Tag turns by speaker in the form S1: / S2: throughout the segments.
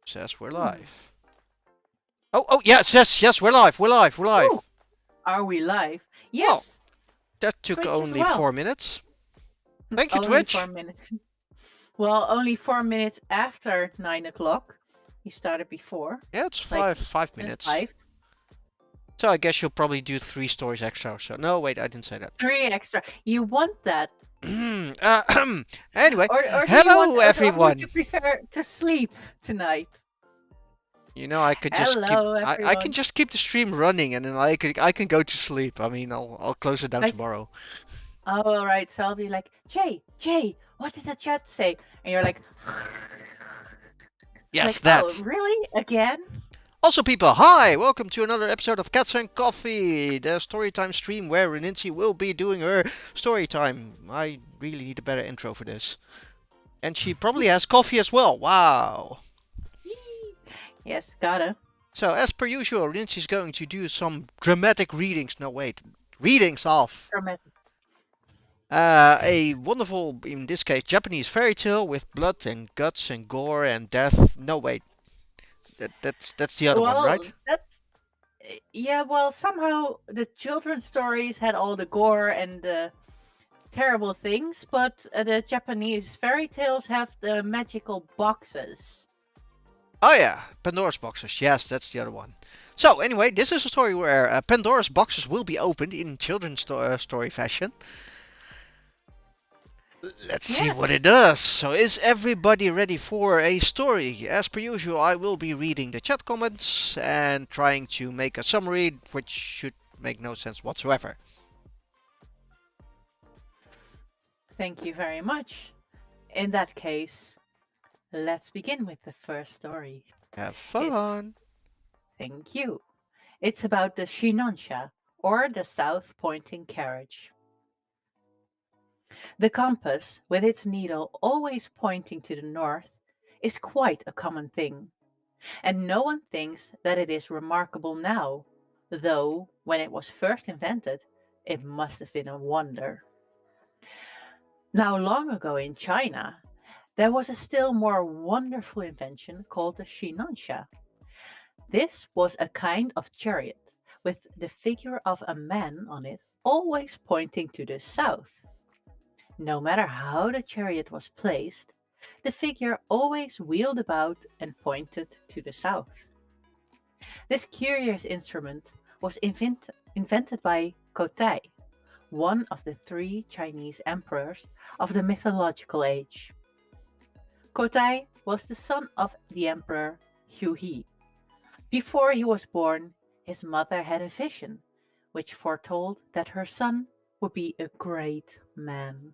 S1: Says we're
S2: Hmm.
S1: live. Oh, yes, we're live, we're live.
S2: Oh, are we live?
S1: Well,
S2: Yes,
S1: that took
S2: Twitch as
S1: only
S2: well.
S1: 4 minutes. Thank you,
S2: Only four
S1: Twitch.
S2: minutes. Well, only 4 minutes after 9 o'clock. You started before,
S1: Yeah, it's
S2: like
S1: five minutes.
S2: five,
S1: So I guess you'll probably do 3 stories extra or so. No, wait, I didn't say that.
S2: three extra. You want that,
S1: Anyway,
S2: or do you want,
S1: hello
S2: or would you
S1: everyone.
S2: prefer to sleep tonight?
S1: You know, I could just keep.
S2: Hello,
S1: I can
S2: everyone.
S1: just keep the stream running, and then I can go to sleep. I mean, I'll close it down
S2: Like,
S1: tomorrow.
S2: oh, all right. So I'll be like, Jay, what did the chat say? And you're like,
S1: Yes,
S2: like, oh,
S1: that.
S2: really? Again?
S1: Also, people, hi! Welcome to another episode of Cats and Coffee, the storytime stream where Reninci will be doing her storytime. I really need a better intro for this. And she probably has coffee as well. Wow!
S2: Yes, gotta.
S1: So, as per usual, Reninci's going to do some dramatic readings. No, wait. Readings of
S2: Dramatic.
S1: a wonderful, in this case, Japanese fairy tale with blood and guts and gore and death. No, wait. That's the other one, right?
S2: Well, that's yeah. Well, somehow the children's stories had all the gore and the terrible things, but the Japanese fairy tales have the magical boxes.
S1: Oh yeah, Pandora's boxes. Yes, that's the other one. So anyway, this is a story where Pandora's boxes will be opened in children's story fashion. Let's see what it
S2: Yes.
S1: does. So is everybody ready for a story? As per usual, I will be reading the chat comments and trying to make a summary, which should make no sense whatsoever.
S2: Thank you very much. In that case, let's begin with the first story.
S1: Have
S2: It's
S1: fun.
S2: thank you. It's about the Shinonsha, or the south pointing carriage. The compass, with its needle always pointing to the north, is quite a common thing, and no one thinks that it is remarkable now, though when it was first invented, it must have been a wonder. Now, long ago in China, there was a still more wonderful invention called the Shinansha. This was a kind of chariot with the figure of a man on it always pointing to the south. No matter how the chariot was placed, the figure always wheeled about and pointed to the south. This curious instrument was invented by Kotai, one of the three Chinese emperors of the mythological age. Kotai was the son of the emperor Hu He. Before he was born, his mother had a vision which foretold that her son would be a great man.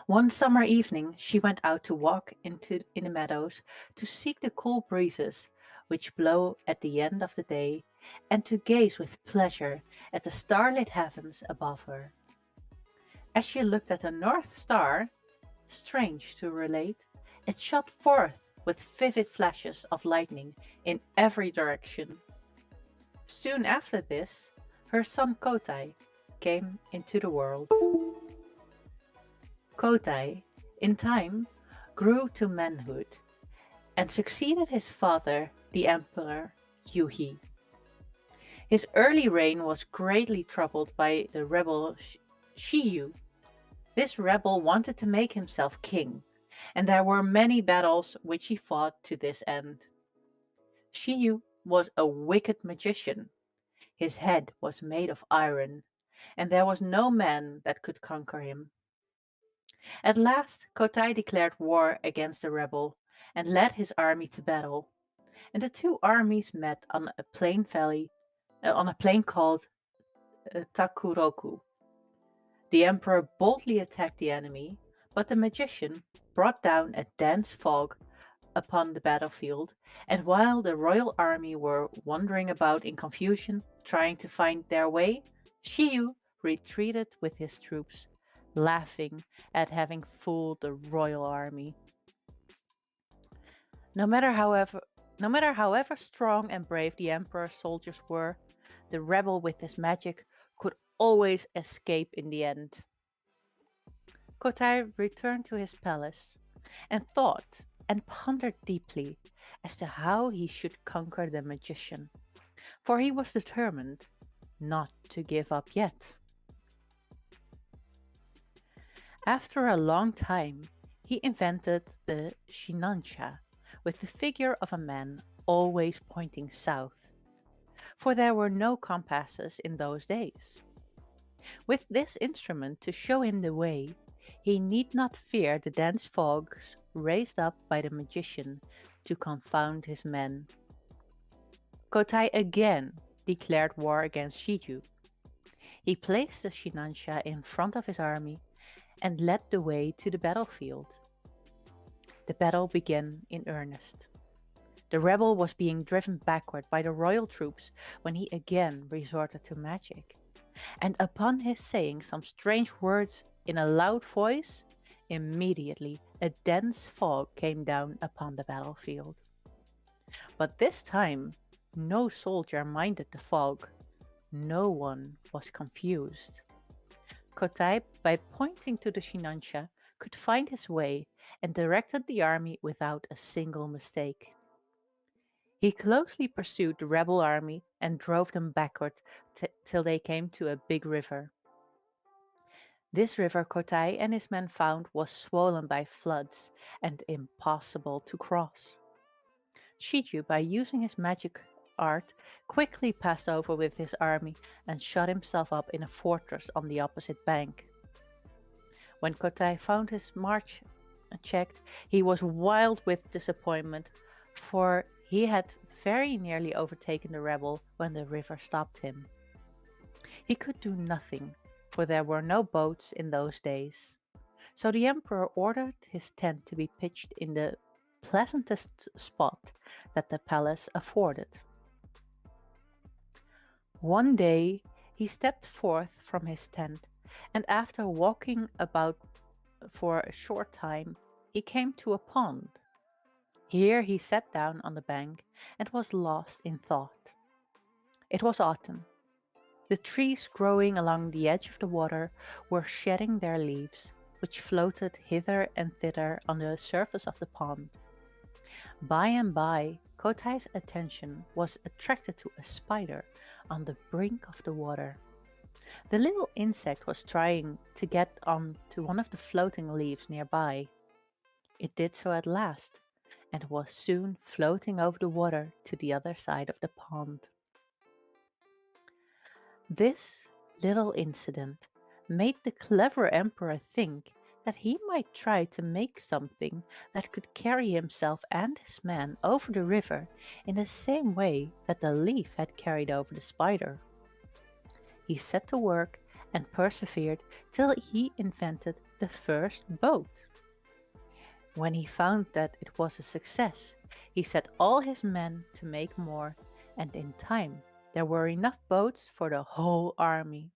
S2: One summer evening she went out to walk in the meadows to seek the cool breezes which blow at the end of the day and to gaze with pleasure at the starlit heavens above her. As she looked at the North Star, strange to relate, it shot forth with vivid flashes of lightning in every direction. Soon after this, her son Kotai came into the world. Kotai, in time, grew to manhood and succeeded his father, the Emperor Yuhi. His early reign was greatly troubled by the rebel Shiyu. This rebel wanted to make himself king, and there were many battles which he fought to this end. Shiyu was a wicked magician. His head was made of iron, and there was no man that could conquer him. At last, Kotai declared war against the rebel and led his army to battle, and the two armies met on a plain called Takuroku. The emperor boldly attacked the enemy, but the magician brought down a dense fog upon the battlefield, and while the royal army were wandering about in confusion, trying to find their way, Shiyu retreated with his troops, laughing at having fooled the royal army. No matter however no matter however strong and brave the emperor's soldiers were, the rebel with his magic could always escape in the end. Kotai returned to his palace and thought and pondered deeply as to how he should conquer the magician, for he was determined not to give up yet. After a long time, he invented the shinansha, with the figure of a man always pointing south, for there were no compasses in those days. With this instrument to show him the way, he need not fear the dense fogs raised up by the magician to confound his men. Kotai again declared war against Shiju. He placed the shinansha in front of his army and led the way to the battlefield. The battle began in earnest. The rebel was being driven backward by the royal troops when he again resorted to magic. And upon his saying some strange words in a loud voice, immediately a dense fog came down upon the battlefield. But this time, no soldier minded the fog. No one was confused. Kotai, by pointing to the shinansha, could find his way and directed the army without a single mistake. He closely pursued the rebel army and drove them backward till they came to a big river. This river Kotai and his men found was swollen by floods and impossible to cross. Shiju, by using his magic art, quickly passed over with his army and shut himself up in a fortress on the opposite bank. When Kotai found his march checked, he was wild with disappointment, for he had very nearly overtaken the rebel when the river stopped him. He could do nothing, for there were no boats in those days. So the emperor ordered his tent to be pitched in the pleasantest spot that the palace afforded. One day he stepped forth from his tent, and after walking about for a short time, he came to a pond. Here he sat down on the bank and was lost in thought. It was autumn. The trees growing along the edge of the water were shedding their leaves, which floated hither and thither on the surface of the pond. By and by, Kotai's attention was attracted to a spider on the brink of the water. The little insect was trying to get on to one of the floating leaves nearby. It did so at last, and was soon floating over the water to the other side of the pond. This little incident made the clever emperor think that he might try to make something that could carry himself and his men over the river in the same way that the leaf had carried over the spider. He set to work and persevered till he invented the first boat. When he found that it was a success, he set all his men to make more, and in time there were enough boats for the whole army.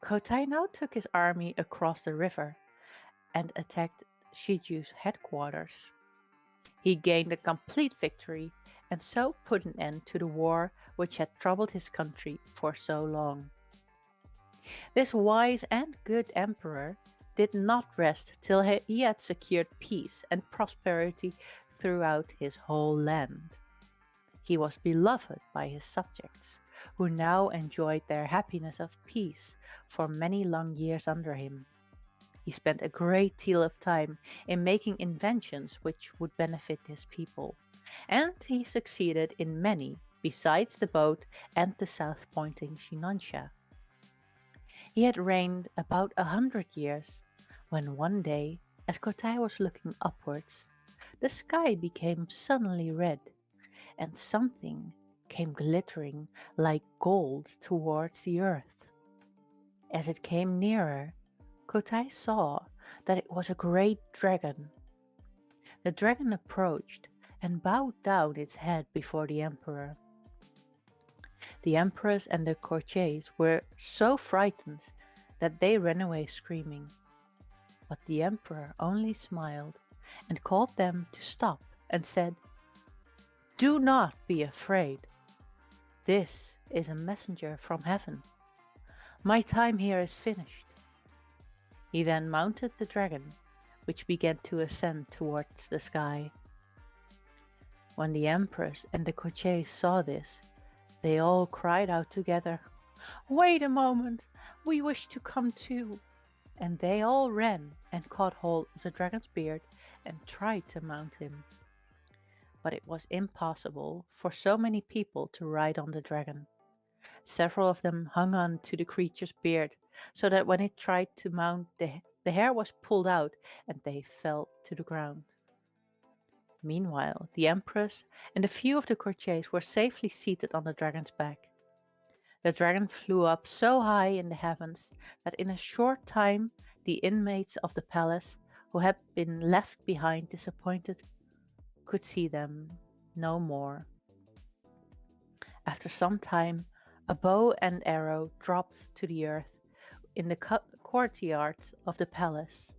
S2: Kotai now took his army across the river and attacked Shiju's headquarters. He gained a complete victory and so put an end to the war which had troubled his country for so long. This wise and good emperor did not rest till he had secured peace and prosperity throughout his whole land. He was beloved by his subjects, who now enjoyed their happiness of peace for many long years under him. He spent a great deal of time in making inventions which would benefit his people, and he succeeded in many besides the boat and the south-pointing shinansha. He had reigned about 100 years, when one day, as Kotai was looking upwards, the sky became suddenly red, and something came glittering like gold towards the earth. As it came nearer, Kotai saw that it was a great dragon. The dragon approached and bowed down its head before the emperor. The empress and the courtiers were so frightened that they ran away screaming. But the emperor only smiled and called them to stop and said, "Do not be afraid. This is a messenger from heaven. My time here is finished." He then mounted the dragon, which began to ascend towards the sky. When the Empress and the courtiers saw this, they all cried out together, "Wait a moment! We wish to come too!" And they all ran and caught hold of the dragon's beard and tried to mount him. But it was impossible for so many people to ride on the dragon. Several of them hung on to the creature's beard, so that when it tried to mount, the hair was pulled out and they fell to the ground. Meanwhile, the Empress and a few of the courtiers were safely seated on the dragon's back. The dragon flew up so high in the heavens that in a short time the inmates of the palace, who had been left behind disappointed, could see them no more. After some time, a bow and arrow dropped to the earth in the courtyard of the palace.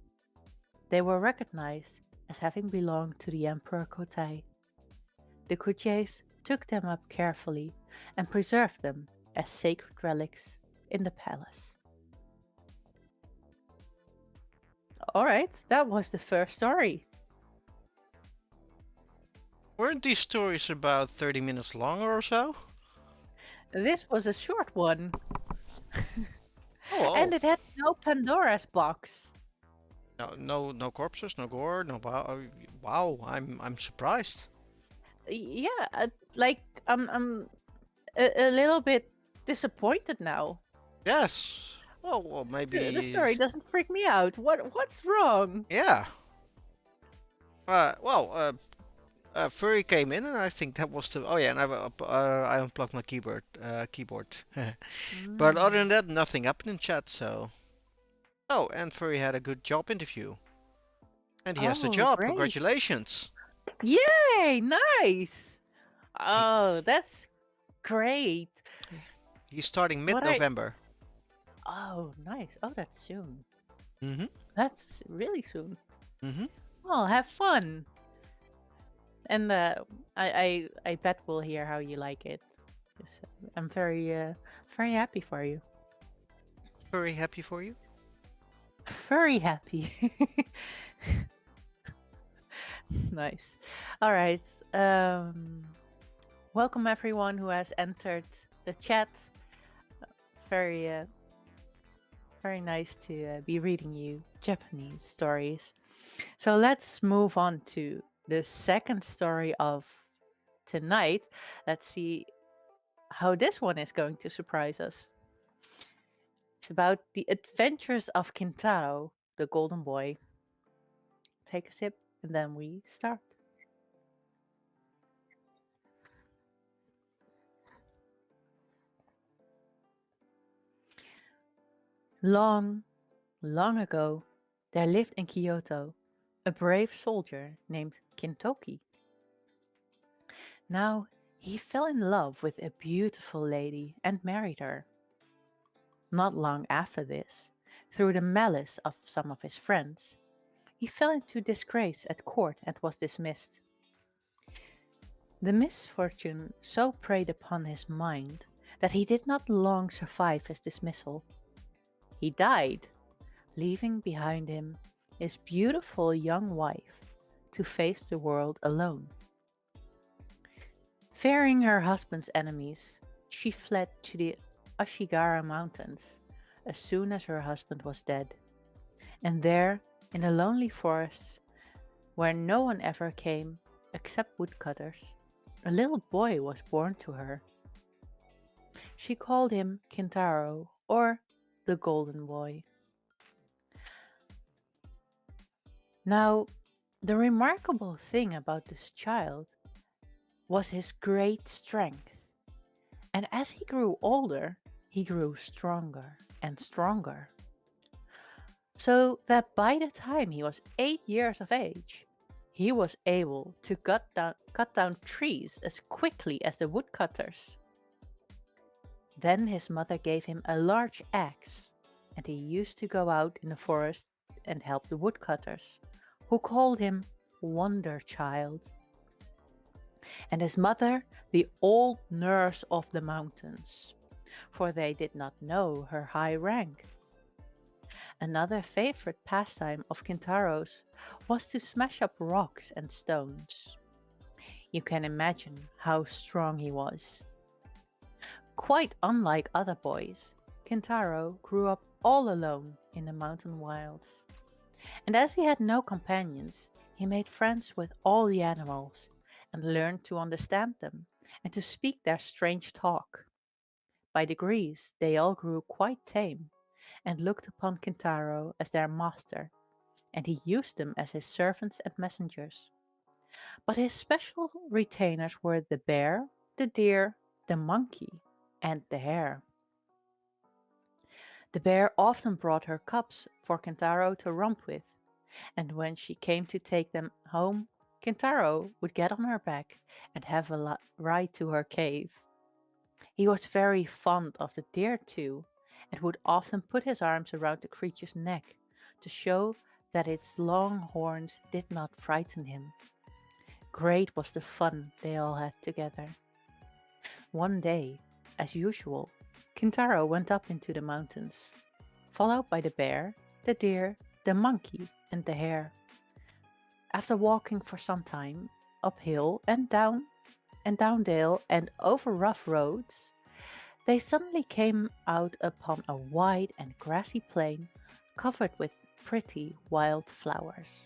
S2: They were recognized as having belonged to the Emperor Kotai. The courtiers took them up carefully and preserved them as sacred relics in the palace. Alright, that was the first story.
S1: Weren't these stories about 30 minutes long or so?
S2: This was a short one.
S1: Oh,
S2: And it had no Pandora's box.
S1: no corpses, no gore, no wow. I'm surprised.
S2: Yeah, I'm a little bit disappointed now.
S1: Yes. Well,
S2: The
S1: maybe.
S2: story doesn't freak me out. What's wrong?
S1: Yeah. Furry came in, and I think that was the. Oh yeah, and I unplugged my keyboard. But other than
S2: Mm.
S1: that, nothing happened in chat. So. Oh, and Furry had a good job interview, and he has the
S2: Oh,
S1: job.
S2: great.
S1: Congratulations.
S2: Yay, nice. Oh, that's great.
S1: He's starting
S2: What I
S1: mid-November.
S2: Oh, nice. Oh, that's soon.
S1: Mhm.
S2: That's really soon.
S1: Mhm.
S2: Oh, have fun. And I bet we'll hear how you like it. 'Cause I'm very happy for you.
S1: Very happy for you.
S2: Very happy. Nice. All right. Welcome everyone who has entered the chat. Very very nice to be reading you Japanese stories. So let's move on to the second story of tonight. Let's see how this one is going to surprise us. It's about the adventures of Kintaro, the golden boy. Take a sip and then we start. Long, long ago, there lived in Kyoto a brave soldier named Kintoki. Now, he fell in love with a beautiful lady and married her. Not long after this, through the malice of some of his friends, he fell into disgrace at court and was dismissed. The misfortune so preyed upon his mind that he did not long survive his dismissal. He died, leaving behind him his beautiful young wife to face the world alone. Fearing her husband's enemies, she fled to the Ashigara Mountains as soon as her husband was dead. And there, in the lonely forests, where no one ever came except woodcutters, a little boy was born to her. She called him Kintaro, or the Golden Boy. Now, the remarkable thing about this child was his great strength. And as he grew older, he grew stronger and stronger. So that by the time he was 8 years of age, he was able to cut down trees as quickly as the woodcutters. Then his mother gave him a large axe, and he used to go out in the forest and help the woodcutters, who called him Wonder Child. And his mother, the old nurse of the mountains, for they did not know her high rank. Another favorite pastime of Kintaro's was to smash up rocks and stones. You can imagine how strong he was. Quite unlike other boys, Kintaro grew up all alone in the mountain wilds. And as he had no companions, he made friends with all the animals and learned to understand them and to speak their strange talk. By degrees, they all grew quite tame and looked upon Kintaro as their master, and he used them as his servants and messengers. But his special retainers were the bear, the deer, the monkey, and the hare. The bear often brought her cubs for Kintaro to romp with, and when she came to take them home, Kintaro would get on her back and have a ride to her cave. He was very fond of the deer too, and would often put his arms around the creature's neck to show that its long horns did not frighten him. Great was the fun they all had together. One day, as usual, Kintaro went up into the mountains, followed by the bear, the deer, the monkey, and the hare. After walking for some time, uphill and down dale and over rough roads, they suddenly came out upon a wide and grassy plain covered with pretty wild flowers.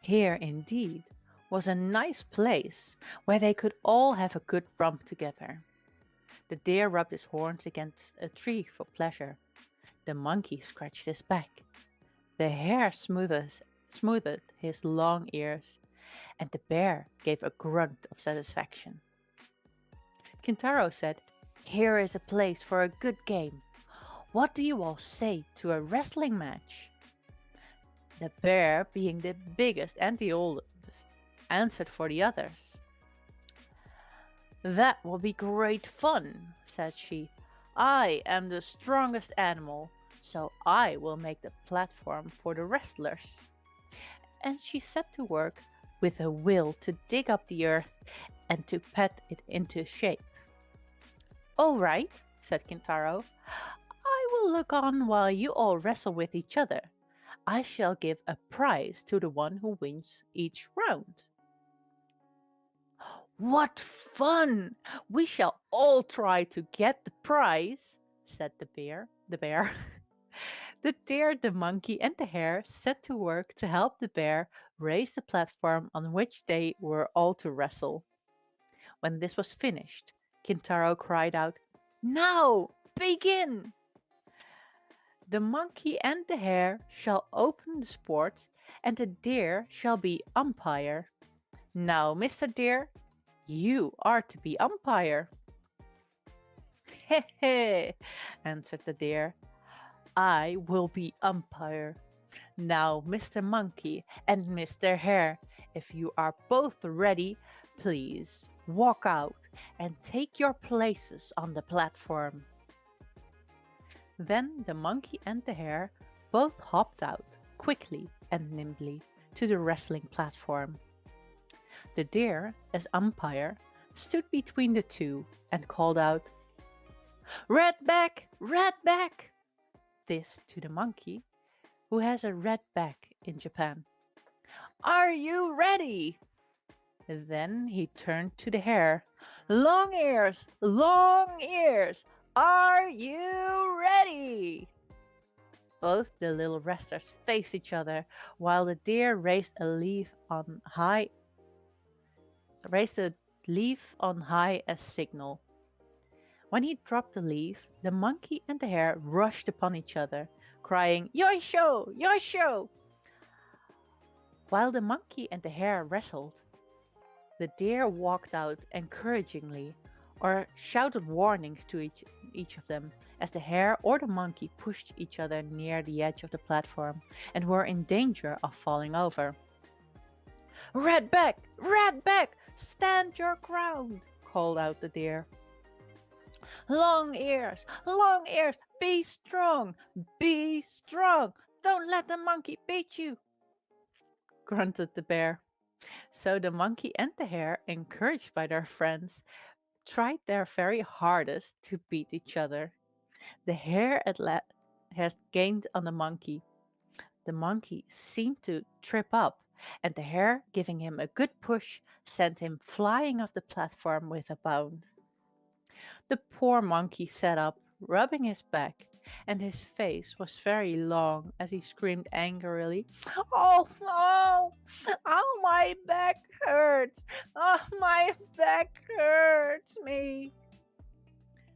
S2: Here, indeed, was a nice place where they could all have a good romp together. The deer rubbed his horns against a tree for pleasure. The monkey scratched his back. The hare smoothed his long ears, and the bear gave a grunt of satisfaction. Kintaro said, "Here is a place for a good game. What do you all say to a wrestling match?" The bear, being the biggest and the oldest, answered for the others. "That will be great fun," said she. "I am the strongest animal, so I will make the platform for the wrestlers." And she set to work with a will to dig up the earth and to pat it into shape. "All right," said Kintaro. "I will look on while you all wrestle with each other. I shall give a prize to the one who wins each round." "What fun! We shall all try to get the prize," said the bear. The deer, the monkey, and the hare set to work to help the bear raise the platform on which they were all to wrestle. When this was finished, Kintaro cried out, "Now, begin!" The monkey and the hare shall open the sports, and the deer shall be umpire. "Now, Mr. Deer, you are to be umpire." "He he," answered the deer. "I will be umpire. Now, Mr. Monkey and Mr. Hare, if you are both ready, please walk out and take your places on the platform." Then the monkey and the hare both hopped out quickly and nimbly to the wrestling platform. The deer, as umpire, stood between the two and called out, "Red back! Red back!" This to the monkey, who has a red back in Japan. "Are you ready?" Then he turned to the hare. "Long ears! Long ears! Are you ready?" Both the little wrestlers faced each other while the deer raised a leaf on high as signal. When he dropped the leaf, the monkey and the hare rushed upon each other, crying, "Yoisho! Yoisho!" While the monkey and the hare wrestled, the deer walked out encouragingly or shouted warnings to each of them as the hare or the monkey pushed each other near the edge of the platform and were in danger of falling over. "Red back! Red back! Stand your ground!" called out the deer. "Long ears! Long ears! Be strong! Be strong! Don't let the monkey beat you!" grunted the bear. So the monkey and the hare, encouraged by their friends, tried their very hardest to beat each other. The hare has gained on the monkey. The monkey seemed to trip up, and the hare, giving him a good push, sent him flying off the platform with a bound. The poor monkey sat up, rubbing his back, and his face was very long as he screamed angrily, "Oh, oh, oh, my back hurts! Oh, my back hurts me!"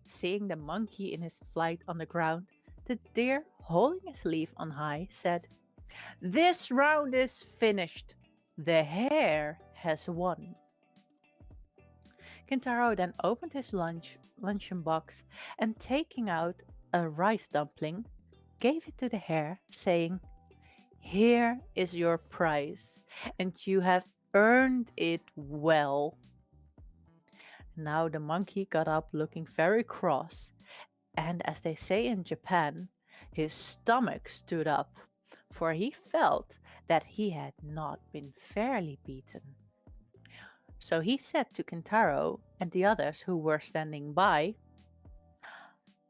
S2: Seeing the monkey in his flight on the ground, the deer, holding his leaf on high, said, "This round is finished. The hare has won." Kintaro then opened his luncheon box and taking out a rice dumpling, gave it to the hare, saying, "Here is your prize, and you have earned it well." Now the monkey got up looking very cross, and as they say in Japan, his stomach stood up, for he felt that he had not been fairly beaten. So he said to Kintaro and the others who were standing by,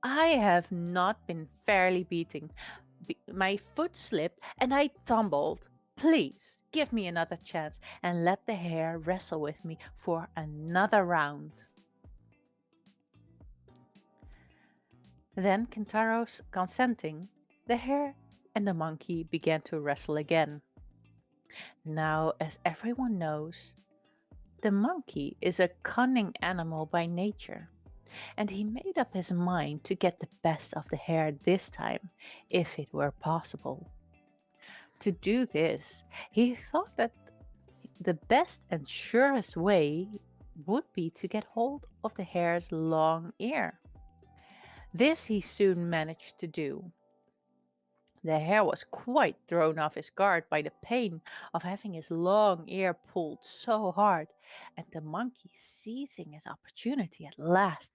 S2: "I have not been fairly beaten. My foot slipped and I tumbled. Please give me another chance and let the hare wrestle with me for another round." Then, Kintaro's consenting, the hare and the monkey began to wrestle again. Now, as everyone knows, the monkey is a cunning animal by nature, and he made up his mind to get the best of the hare this time, if it were possible. To do this, he thought that the best and surest way would be to get hold of the hare's long ear. This he soon managed to do. The hare was quite thrown off his guard by the pain of having his long ear pulled so hard, and the monkey, seizing his opportunity at last,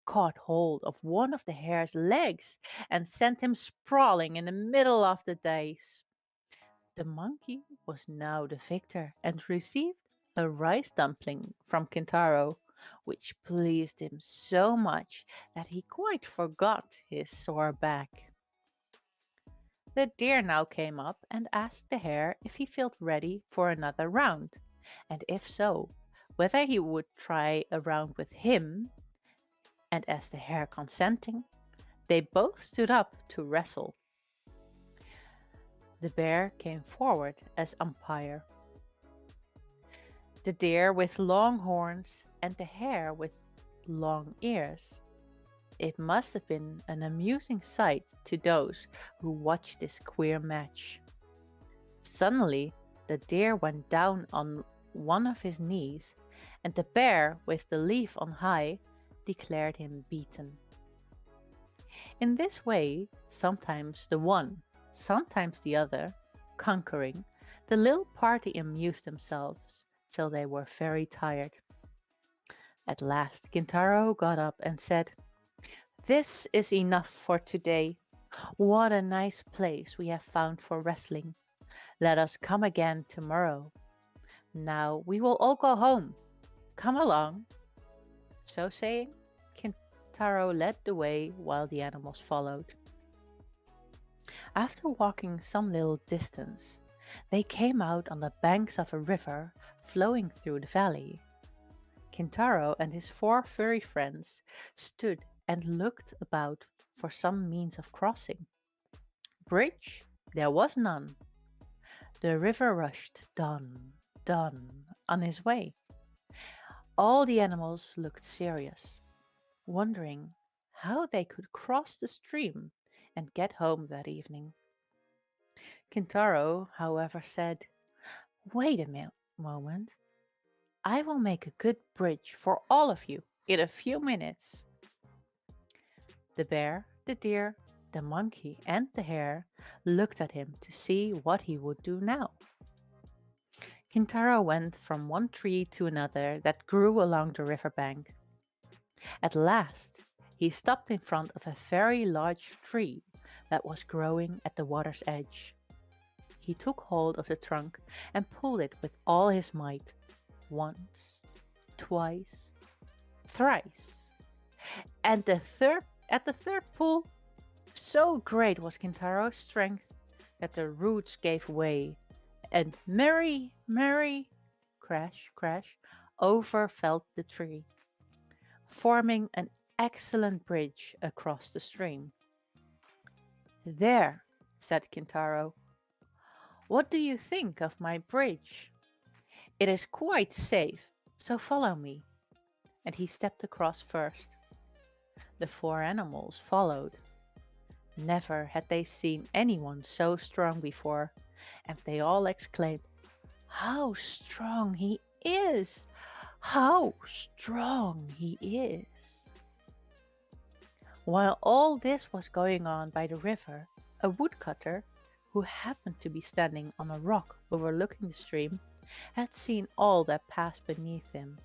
S2: caught hold of one of the hare's legs and sent him sprawling in the middle of the dais. The monkey was now the victor and received a rice dumpling from Kintaro, which pleased him so much that he quite forgot his sore back. The deer now came up and asked the hare if he felt ready for another round, and if so, whether he would try a round with him, and as the hare consenting, they both stood up to wrestle. The bear came forward as umpire. The deer with long horns and the hare with long ears. It must have been an amusing sight to those who watched this queer match. Suddenly, the deer went down on one of his knees, and the bear, with the leaf on high, declared him beaten. In this way, sometimes the one, sometimes the other, conquering, the little party amused themselves till they were very tired. At last, Gintaro got up and said, "This is enough for today. What a nice place we have found for wrestling. Let us come again tomorrow. Now we will all go home. Come along." So saying, Kintaro led the way while the animals followed. After walking some little distance, they came out on the banks of a river flowing through the valley. Kintaro and his four furry friends stood and looked about for some means of crossing. Bridge there was none. The river rushed dun, dun on his way. All the animals looked serious, wondering how they could cross the stream and get home that evening. Kintaro, however, said, "Wait a moment. I will make a good bridge for all of you in a few minutes." The bear, the deer, the monkey, and the hare looked at him to see what he would do now. Kintaro went from one tree to another that grew along the river bank. At last, he stopped in front of a very large tree that was growing at the water's edge. He took hold of the trunk and pulled it with all his might, once, twice, thrice, and at the third pull, So great was Kintaro's strength that the roots gave way, and merry, merry, crash, crash, over fell the tree, forming an excellent bridge across the stream. There, said Kintaro, what do you think of my bridge? It is quite safe, so follow me. And he stepped across first. The four animals followed. Never had they seen anyone so strong before, and they all exclaimed, how strong he is! How strong he is! While all this was going on by the river, a woodcutter, who happened to be standing on a rock overlooking the stream, had seen all that passed beneath him.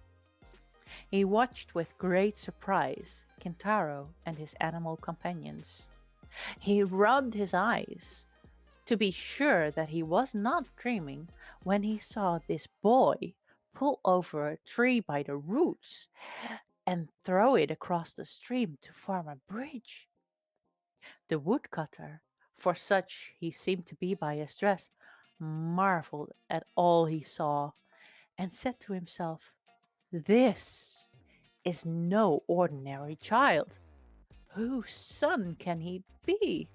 S2: He watched with great surprise Kintaro and his animal companions. He rubbed his eyes to be sure that he was not dreaming when he saw this boy pull over a tree by the roots and throw it across the stream to form a bridge. The woodcutter, for such he seemed to be by his dress, marveled at all he saw and said to himself, this is no ordinary child. Whose son can he be?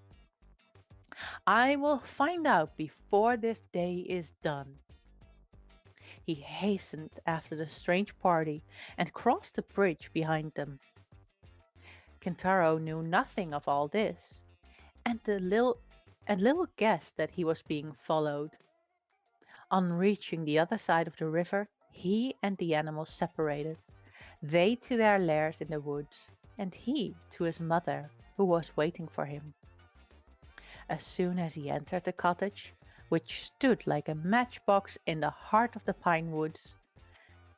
S2: I will find out before this day is done. He hastened after the strange party and crossed the bridge behind them. Kintaro knew nothing of all this, and little guessed that he was being followed. On reaching the other side of the river, he and the animals separated, they to their lairs in the woods, and he to his mother, who was waiting for him. As soon as he entered the cottage, which stood like a matchbox in the heart of the pine woods,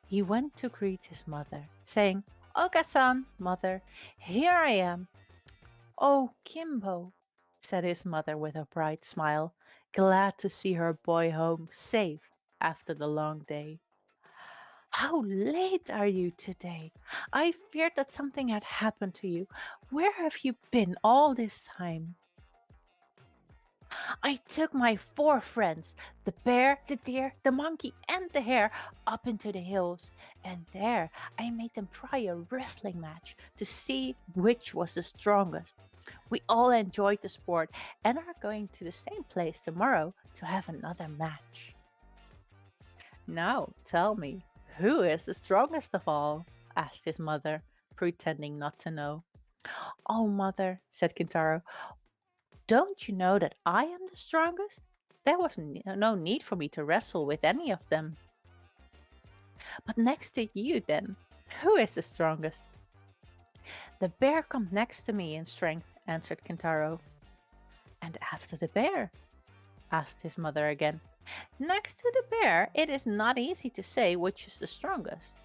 S2: he went to greet his mother, saying, Oka-san, mother, here I am. Oh, Kimbo, said his mother with a bright smile, glad to see her boy home safe after the long day. How late are you today? I feared that something had happened to you. Where have you been all this time? I took my four friends, the bear, the deer, the monkey, and the hare, up into the hills, and there I made them try a wrestling match to see which was the strongest. We all enjoyed the sport and are going to the same place tomorrow to have another match. Now tell me, who is the strongest of all? Asked his mother, pretending not to know. Oh, mother, said Kintaro, don't you know that I am the strongest? There was no need for me to wrestle with any of them. But next to you, then, who is the strongest? The bear comes next to me in strength, answered Kintaro. And after the bear? Asked his mother again. Next to the bear, it is not easy to say which is the strongest.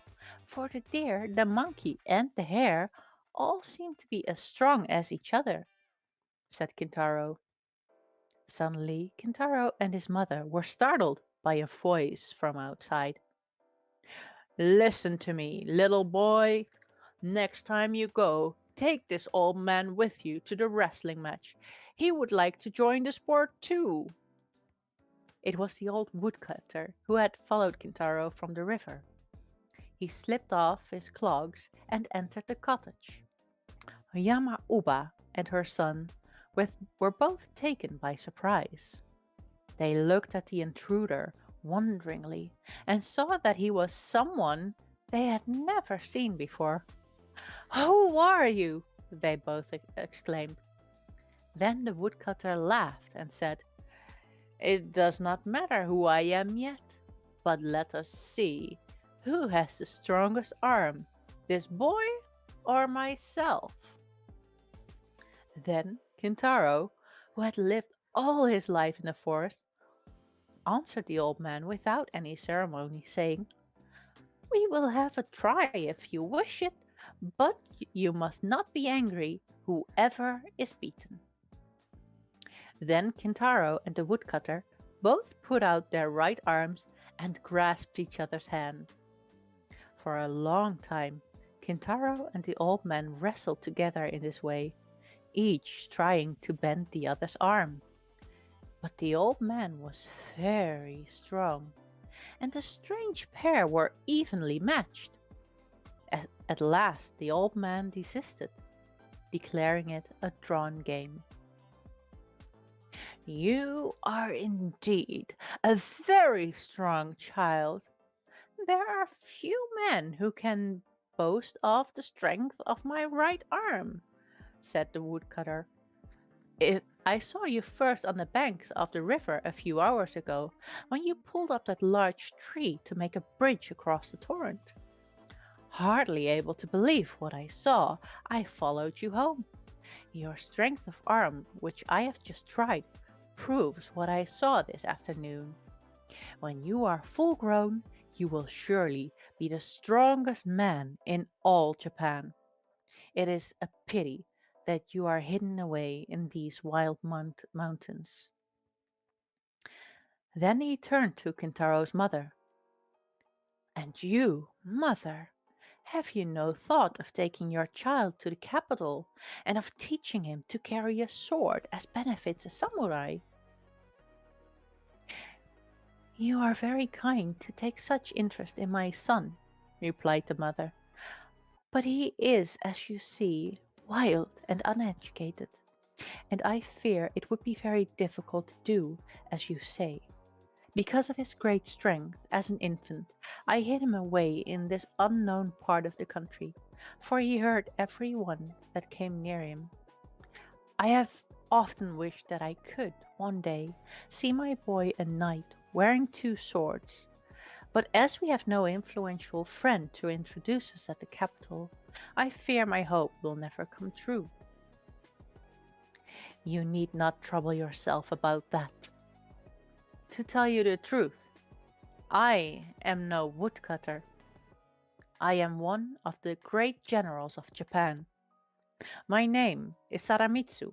S2: For the deer, the monkey, and the hare all seem to be as strong as each other, said Kintaro. Suddenly, Kintaro and his mother were startled by a voice from outside. Listen to me, little boy. Next time you go, take this old man with you to the wrestling match. He would like to join the sport too. It was the old woodcutter who had followed Kintaro from the river. He slipped off his clogs and entered the cottage. Yama Uba and her son were both taken by surprise. They looked at the intruder wonderingly and saw that he was someone they had never seen before. Who are you? They both exclaimed. Then the woodcutter laughed and said, It does not matter who I am yet, but let us see who has the strongest arm, this boy or myself. Then Kintaro, who had lived all his life in the forest, answered the old man without any ceremony, saying, We will have a try if you wish it, but you must not be angry, whoever is beaten. Then Kintaro and the woodcutter both put out their right arms and grasped each other's hand. For a long time, Kintaro and the old man wrestled together in this way, each trying to bend the other's arm. But the old man was very strong, and the strange pair were evenly matched. At last the old man desisted, declaring it a drawn game. You are indeed a very strong child. There are few men who can boast of the strength of my right arm, said the woodcutter. I saw you first on the banks of the river a few hours ago, when you pulled up that large tree to make a bridge across the torrent. Hardly able to believe what I saw, I followed you home. Your strength of arm, which I have just tried, proves what I saw this afternoon. When you are full grown, you will surely be the strongest man in all Japan. It is a pity that you are hidden away in these wild mountains. Then he turned to Kintaro's mother. And you, mother, have you no thought of taking your child to the capital and of teaching him to carry a sword as benefits a samurai? You are very kind to take such interest in my son, replied the mother. But he is, as you see, wild and uneducated, and I fear it would be very difficult to do as you say. Because of his great strength as an infant, I hid him away in this unknown part of the country, for he hurt every one that came near him. I have often wished that I could, one day, see my boy a knight wearing two swords, but as we have no influential friend to introduce us at the capital, I fear my hope will never come true. You need not trouble yourself about that. To tell you the truth, I am no woodcutter. I am one of the great generals of Japan. My name is Saramitsu,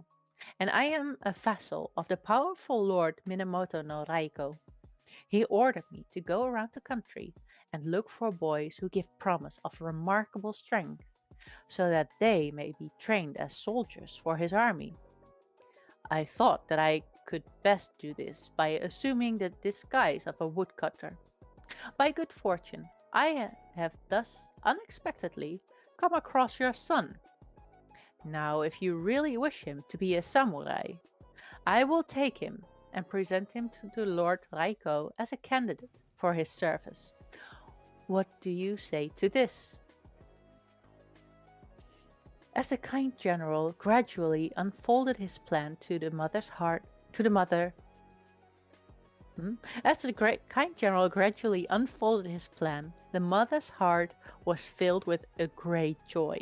S2: and I am a vassal of the powerful Lord Minamoto no Raiko. He ordered me to go around the country and look for boys who give promise of remarkable strength, so that they may be trained as soldiers for his army. I thought that I could best do this by assuming the disguise of a woodcutter. By good fortune, I have thus unexpectedly come across your son. Now, if you really wish him to be a samurai, I will take him and present him to Lord Raiko as a candidate for his service. What do you say to this? As the kind general gradually unfolded his plan to the mother's heart, to the mother, as the kind general gradually unfolded his plan, the mother's heart was filled with a great joy.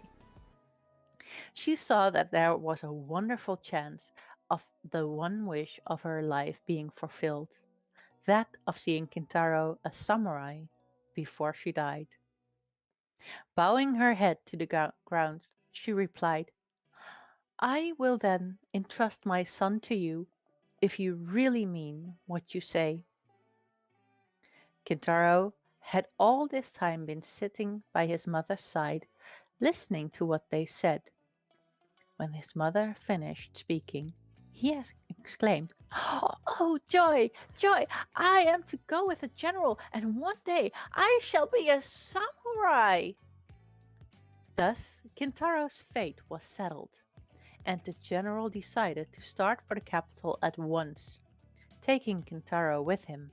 S2: She saw that there was a wonderful chance of the one wish of her life being fulfilled, that of seeing Kintaro a samurai before she died. Bowing her head to the ground, she replied, I will then entrust my son to you, if you really mean what you say. Kintaro had all this time been sitting by his mother's side, listening to what they said. When his mother finished speaking, he exclaimed, Oh, joy, joy! I am to go with the general, and one day I shall be a samurai! Thus, Kintaro's fate was settled, and the general decided to start for the capital at once, taking Kintaro with him.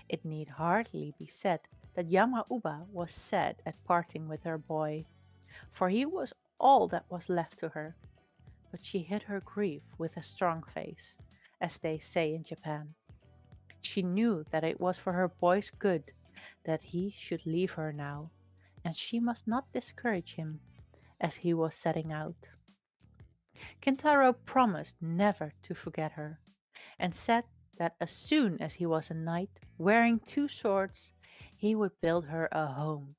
S2: It need hardly be said that Yamauba was sad at parting with her boy, for he was all that was left to her. But she hid her grief with a strong face, as they say in Japan. She knew that it was for her boy's good that he should leave her now, and she must not discourage him as he was setting out. Kintaro promised never to forget her, and said that as soon as he was a knight wearing two swords, he would build her a home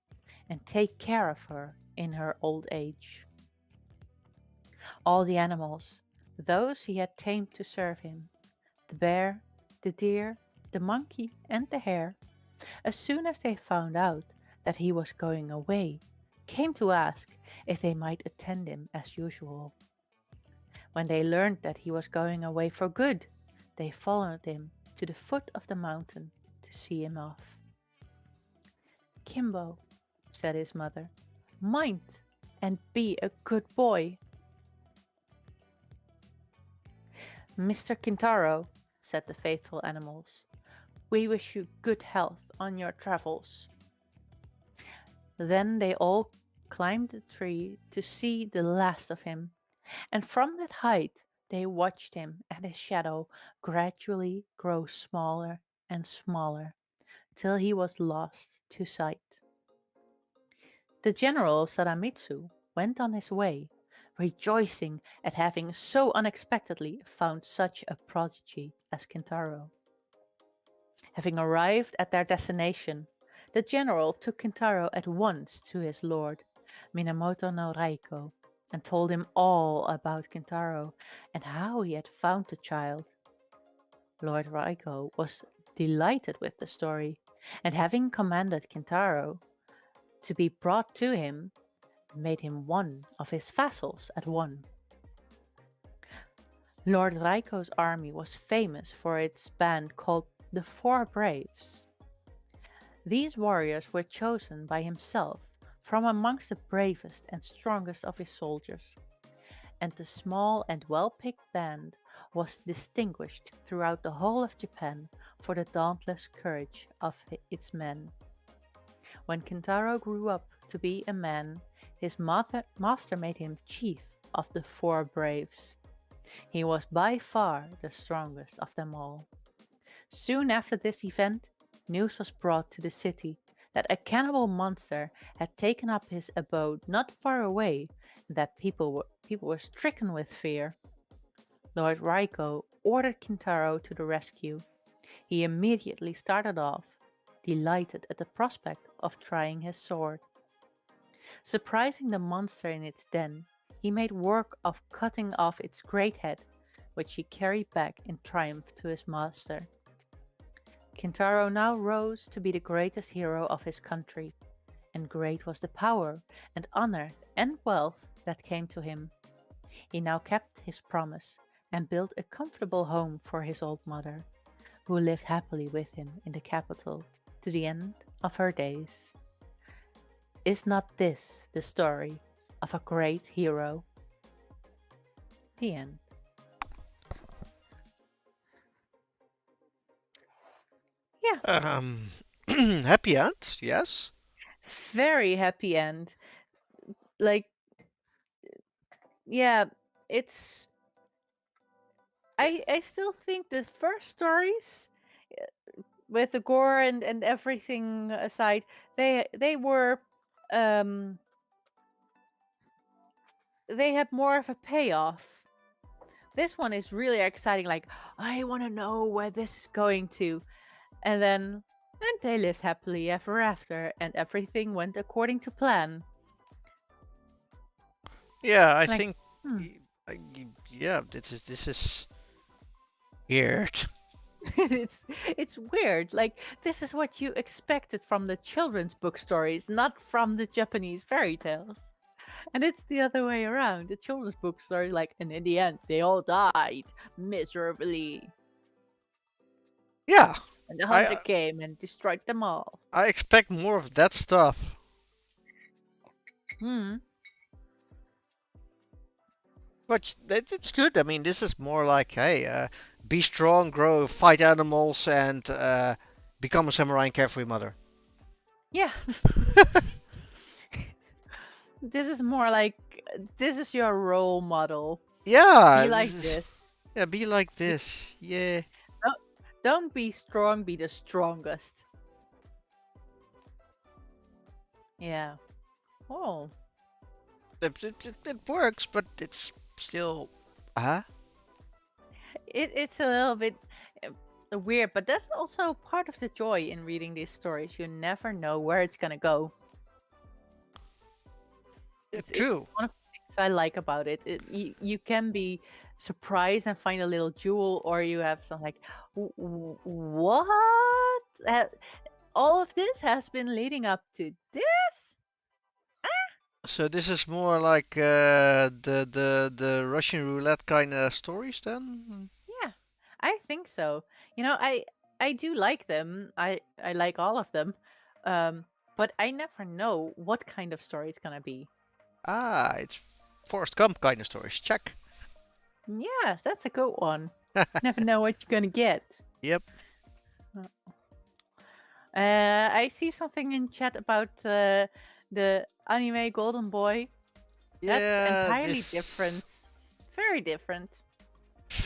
S2: and take care of her in her old age. All the animals, those he had tamed to serve him, the bear, the deer, the monkey, and the hare, as soon as they found out that he was going away, came to ask if they might attend him as usual. When they learned that he was going away for good, they followed him to the foot of the mountain to see him off. Kimbo, said his mother, mind and be a good boy. Mr. Kintaro, said the faithful animals, we wish you good health on your travels. Then they all climbed the tree to see the last of him, and from that height they watched him and his shadow gradually grow smaller and smaller till he was lost to sight. The general Sadamitsu went on his way, rejoicing at having so unexpectedly found such a prodigy as Kintaro. Having arrived at their destination, the general took Kintaro at once to his lord, Minamoto no Raiko, and told him all about Kintaro and how he had found the child. Lord Raiko was delighted with the story, and having commanded Kintaro to be brought to him, made him one of his vassals at once. Lord Raiko's army was famous for its band called the Four Braves. These warriors were chosen by himself from amongst the bravest and strongest of his soldiers, and the small and well picked band was distinguished throughout the whole of Japan for the dauntless courage of its men. When Kintaro grew up to be a man, his master made him chief of the Four Braves. He was by far the strongest of them all. Soon after this event, news was brought to the city that a cannibal monster had taken up his abode not far away, and that people were stricken with fear. Lord Raiko ordered Kintaro to the rescue. He immediately started off, delighted at the prospect of trying his sword. Surprising the monster in its den, he made work of cutting off its great head, which he carried back in triumph to his master. Kintaro now rose to be the greatest hero of his country, and great was the power and honor and wealth that came to him. He now kept his promise and built a comfortable home for his old mother, who lived happily with him in the capital to the end of her days. Is not this the story of a great hero? The end. Yeah,
S1: Happy end, yes.
S2: very happy end. Like, yeah, it's. I still think the first stories, with the gore and everything aside, they were um they had more of a payoff. This one is really exciting. Like, I want to know where this is going to, and they lived happily ever after, and everything went according to plan.
S1: Yeah, I
S2: Like,
S1: think.
S2: hmm.
S1: y- Yeah, this is weird.
S2: it's weird. Like, this is what you expected from the children's book stories, not from the Japanese fairy tales. And it's the other way around. The children's book story, like, and in the end, they all died miserably,
S1: Yeah,
S2: and the hunter
S1: I
S2: came and destroyed them all.
S1: I expect more of that stuff.
S2: Hmm.
S1: But it's good. I mean, this is more like, hey, be strong, grow, fight animals, and become a samurai and care for your mother.
S2: Yeah. This is more like, this is your role model.
S1: Yeah,
S2: Be like this.
S1: yeah, be like
S2: Be-
S1: this. Yeah,
S2: don't, don't be strong, be the strongest. Yeah. Oh.
S1: it works, but it's still, huh?
S2: It's a little bit weird, but that's also part of the joy in reading these stories. You never know where it's gonna go. It's
S1: True.
S2: one of the things I like about it. You can be surprised and find a little jewel, or you have some like, what? All of this has been leading up to this?
S1: So this is more like the Russian roulette kind of stories then?
S2: Yeah, I think so. I do like them. I like all of them. Um, but I never know what kind of story it's gonna be.
S1: Ah, it's Forrest Gump kind of stories. Check.
S2: Yes, that's a good one. Never know what you're gonna get.
S1: Yep.
S2: I see something in chat about the anime Golden Boy. That's
S1: Yeah,
S2: entirely
S1: this
S2: different. Very different.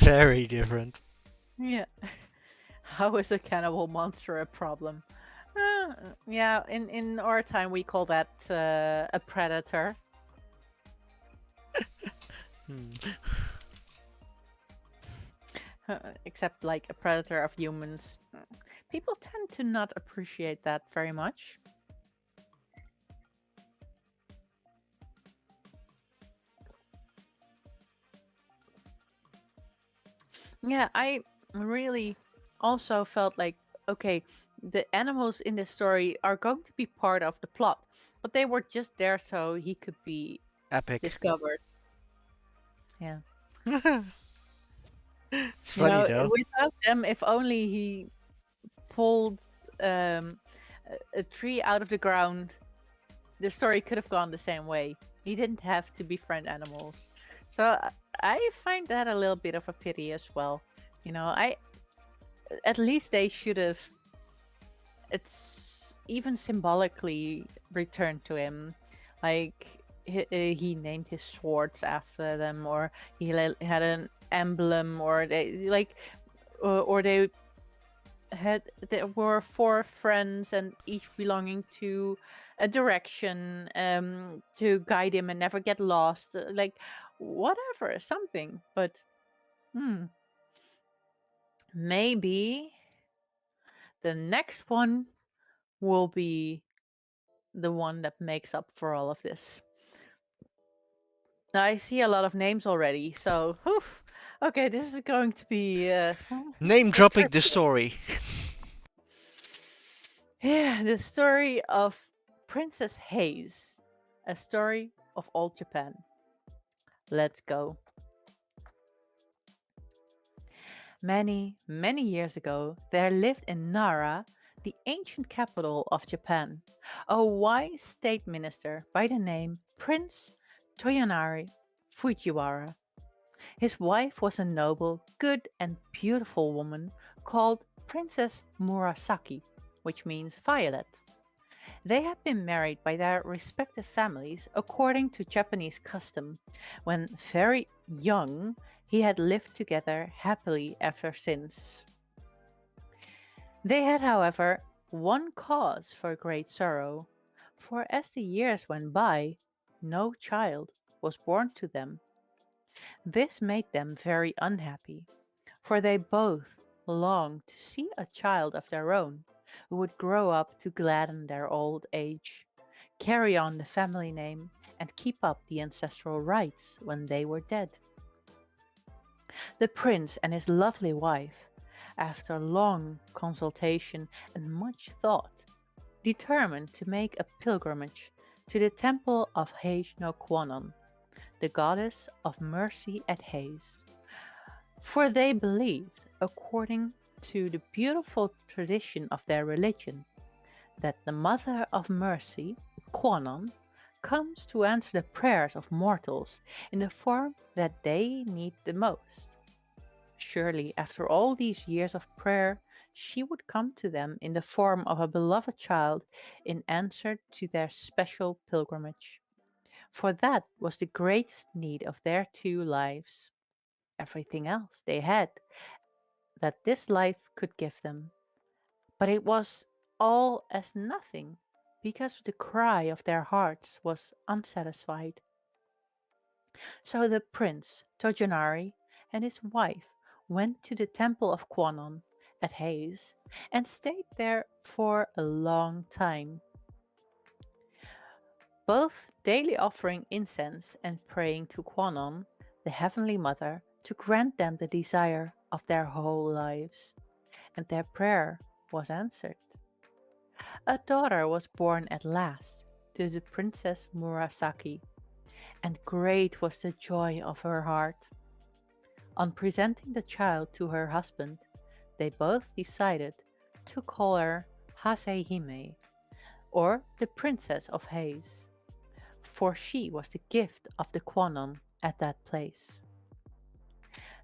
S1: very different.
S2: Yeah. How is a cannibal monster a problem? Yeah, in our time we call that a predator.
S1: Hmm.
S2: Except like a predator of humans. People tend to not appreciate that very much. Yeah, I really also felt like, okay, the animals in this story are going to be part of the plot, but they were just there so he could be
S1: Epic.
S2: discovered. Yeah.
S1: It's funny though.
S2: Without them, if only he pulled a tree out of the ground, the story could have gone the same way. He didn't have to befriend animals. So I find that a little bit of a pity as well. I at least they should have it's even symbolically returned to him. Like he named his swords after them, or had an emblem, or they like, or they had there were four friends and each belonging to a direction to guide him and never get lost. Like whatever, something. But hmm, maybe the next one will be the one that makes up for all of this. I see a lot of names already, so okay, this is going to be
S1: Name
S2: let's
S1: dropping
S2: try.
S1: the story.
S2: Yeah, the story of Princess Hayes, a story of old Japan. Let's go. Many, many years ago, there lived in Nara, the ancient capital of Japan, a wise state minister by the name Prince Toyonari Fujiwara. His wife was a noble, good, and beautiful woman called Princess Murasaki, which means violet. They had been married by their respective families according to Japanese custom. When very young, he had lived together happily ever since. They had, however, one cause for great sorrow, for as the years went by, no child was born to them. This made them very unhappy, for they both longed to see a child of their own who would grow up to gladden their old age, carry on the family name, and keep up the ancestral rites when they were dead. The prince and his lovely wife, after long consultation and much thought, determined to make a pilgrimage to the temple of Hage no Kwannon, the goddess of mercy at Hades. For they believed, according to the beautiful tradition of their religion, that the Mother of Mercy, Kwannon, comes to answer the prayers of mortals in the form that they need the most. Surely, after all these years of prayer, she would come to them in the form of a beloved child in answer to their special pilgrimage. For that was the greatest need of their two lives. Everything else they had that this life could give them. But it was all as nothing, because the cry of their hearts was unsatisfied. So the prince, Tojanari, and his wife went to the temple of Kwannon at Hades and stayed there for a long time, both daily offering incense and praying to Kwannon, the Heavenly Mother, to grant them the desire of their whole lives. And their prayer was answered. A daughter was born at last, to the Princess Murasaki, and great was the joy of her heart. On presenting the child to her husband, they both decided to call her Hasehime, or the Princess of Haze, for she was the gift of the Kwannon at that place.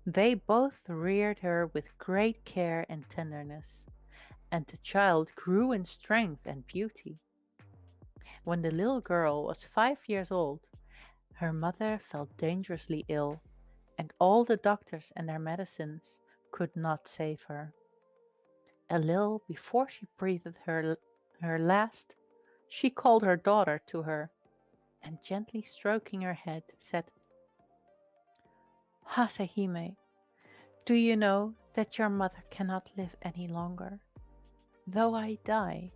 S2: They both reared her with great care and tenderness, and the child grew in strength and beauty. When the little girl was 5 years old, her mother fell dangerously ill, and all the doctors and their medicines could not save her. A little before she breathed her last, she called her daughter to her, and gently stroking her head, said, Hasehime, do you know that your mother cannot live any longer? Though I die,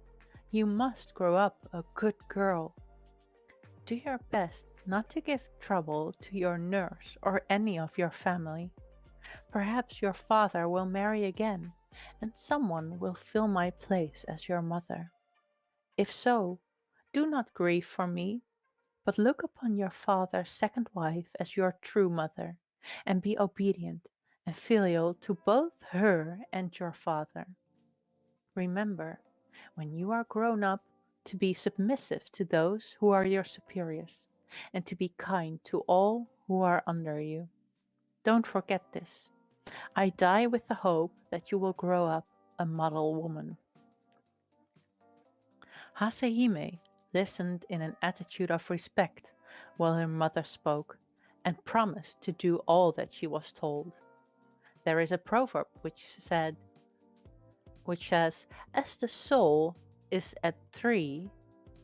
S2: you must grow up a good girl. Do your best not to give trouble to your nurse or any of your family. Perhaps your father will marry again, and someone will fill my place as your mother. If so, do not grieve for me, but look upon your father's second wife as your true mother, and be obedient and filial to both her and your father. Remember, when you are grown up, to be submissive to those who are your superiors, and to be kind to all who are under you. Don't forget this. I die with the hope that you will grow up a model woman. Hasehime listened in an attitude of respect while her mother spoke, and promised to do all that she was told. There is a proverb which says, as the soul is at 3,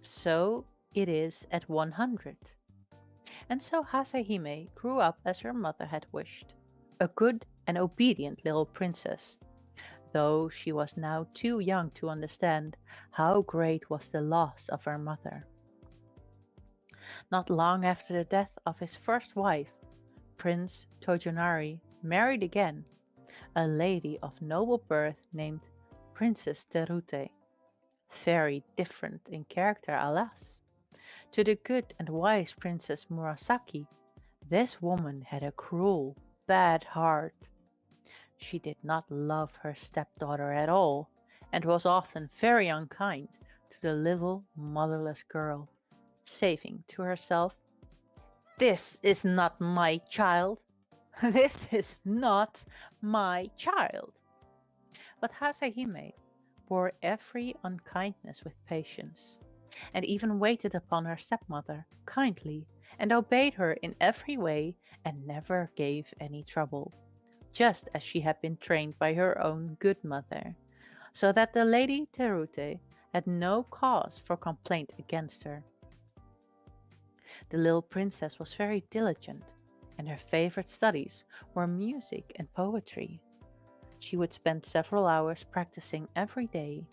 S2: so it is at 100. And so Hasehime grew up as her mother had wished, a good and obedient little princess, though she was now too young to understand how great was the loss of her mother. Not long after the death of his first wife, Prince Tojonari married again, a lady of noble birth named Princess Terute. Very different in character, alas. To the good and wise Princess Murasaki, this woman had a cruel, bad heart. She did not love her stepdaughter at all, and was often very unkind to the little motherless girl, saying to herself, this is not my child. This is not my child. But Hasehime bore every unkindness with patience, and even waited upon her stepmother kindly, and obeyed her in every way, and never gave any trouble, just as she had been trained by her own good mother, so that the Lady Terute had no cause for complaint against her. The little princess was very diligent, and her favorite studies were music and poetry. She would spend several hours practicing every day,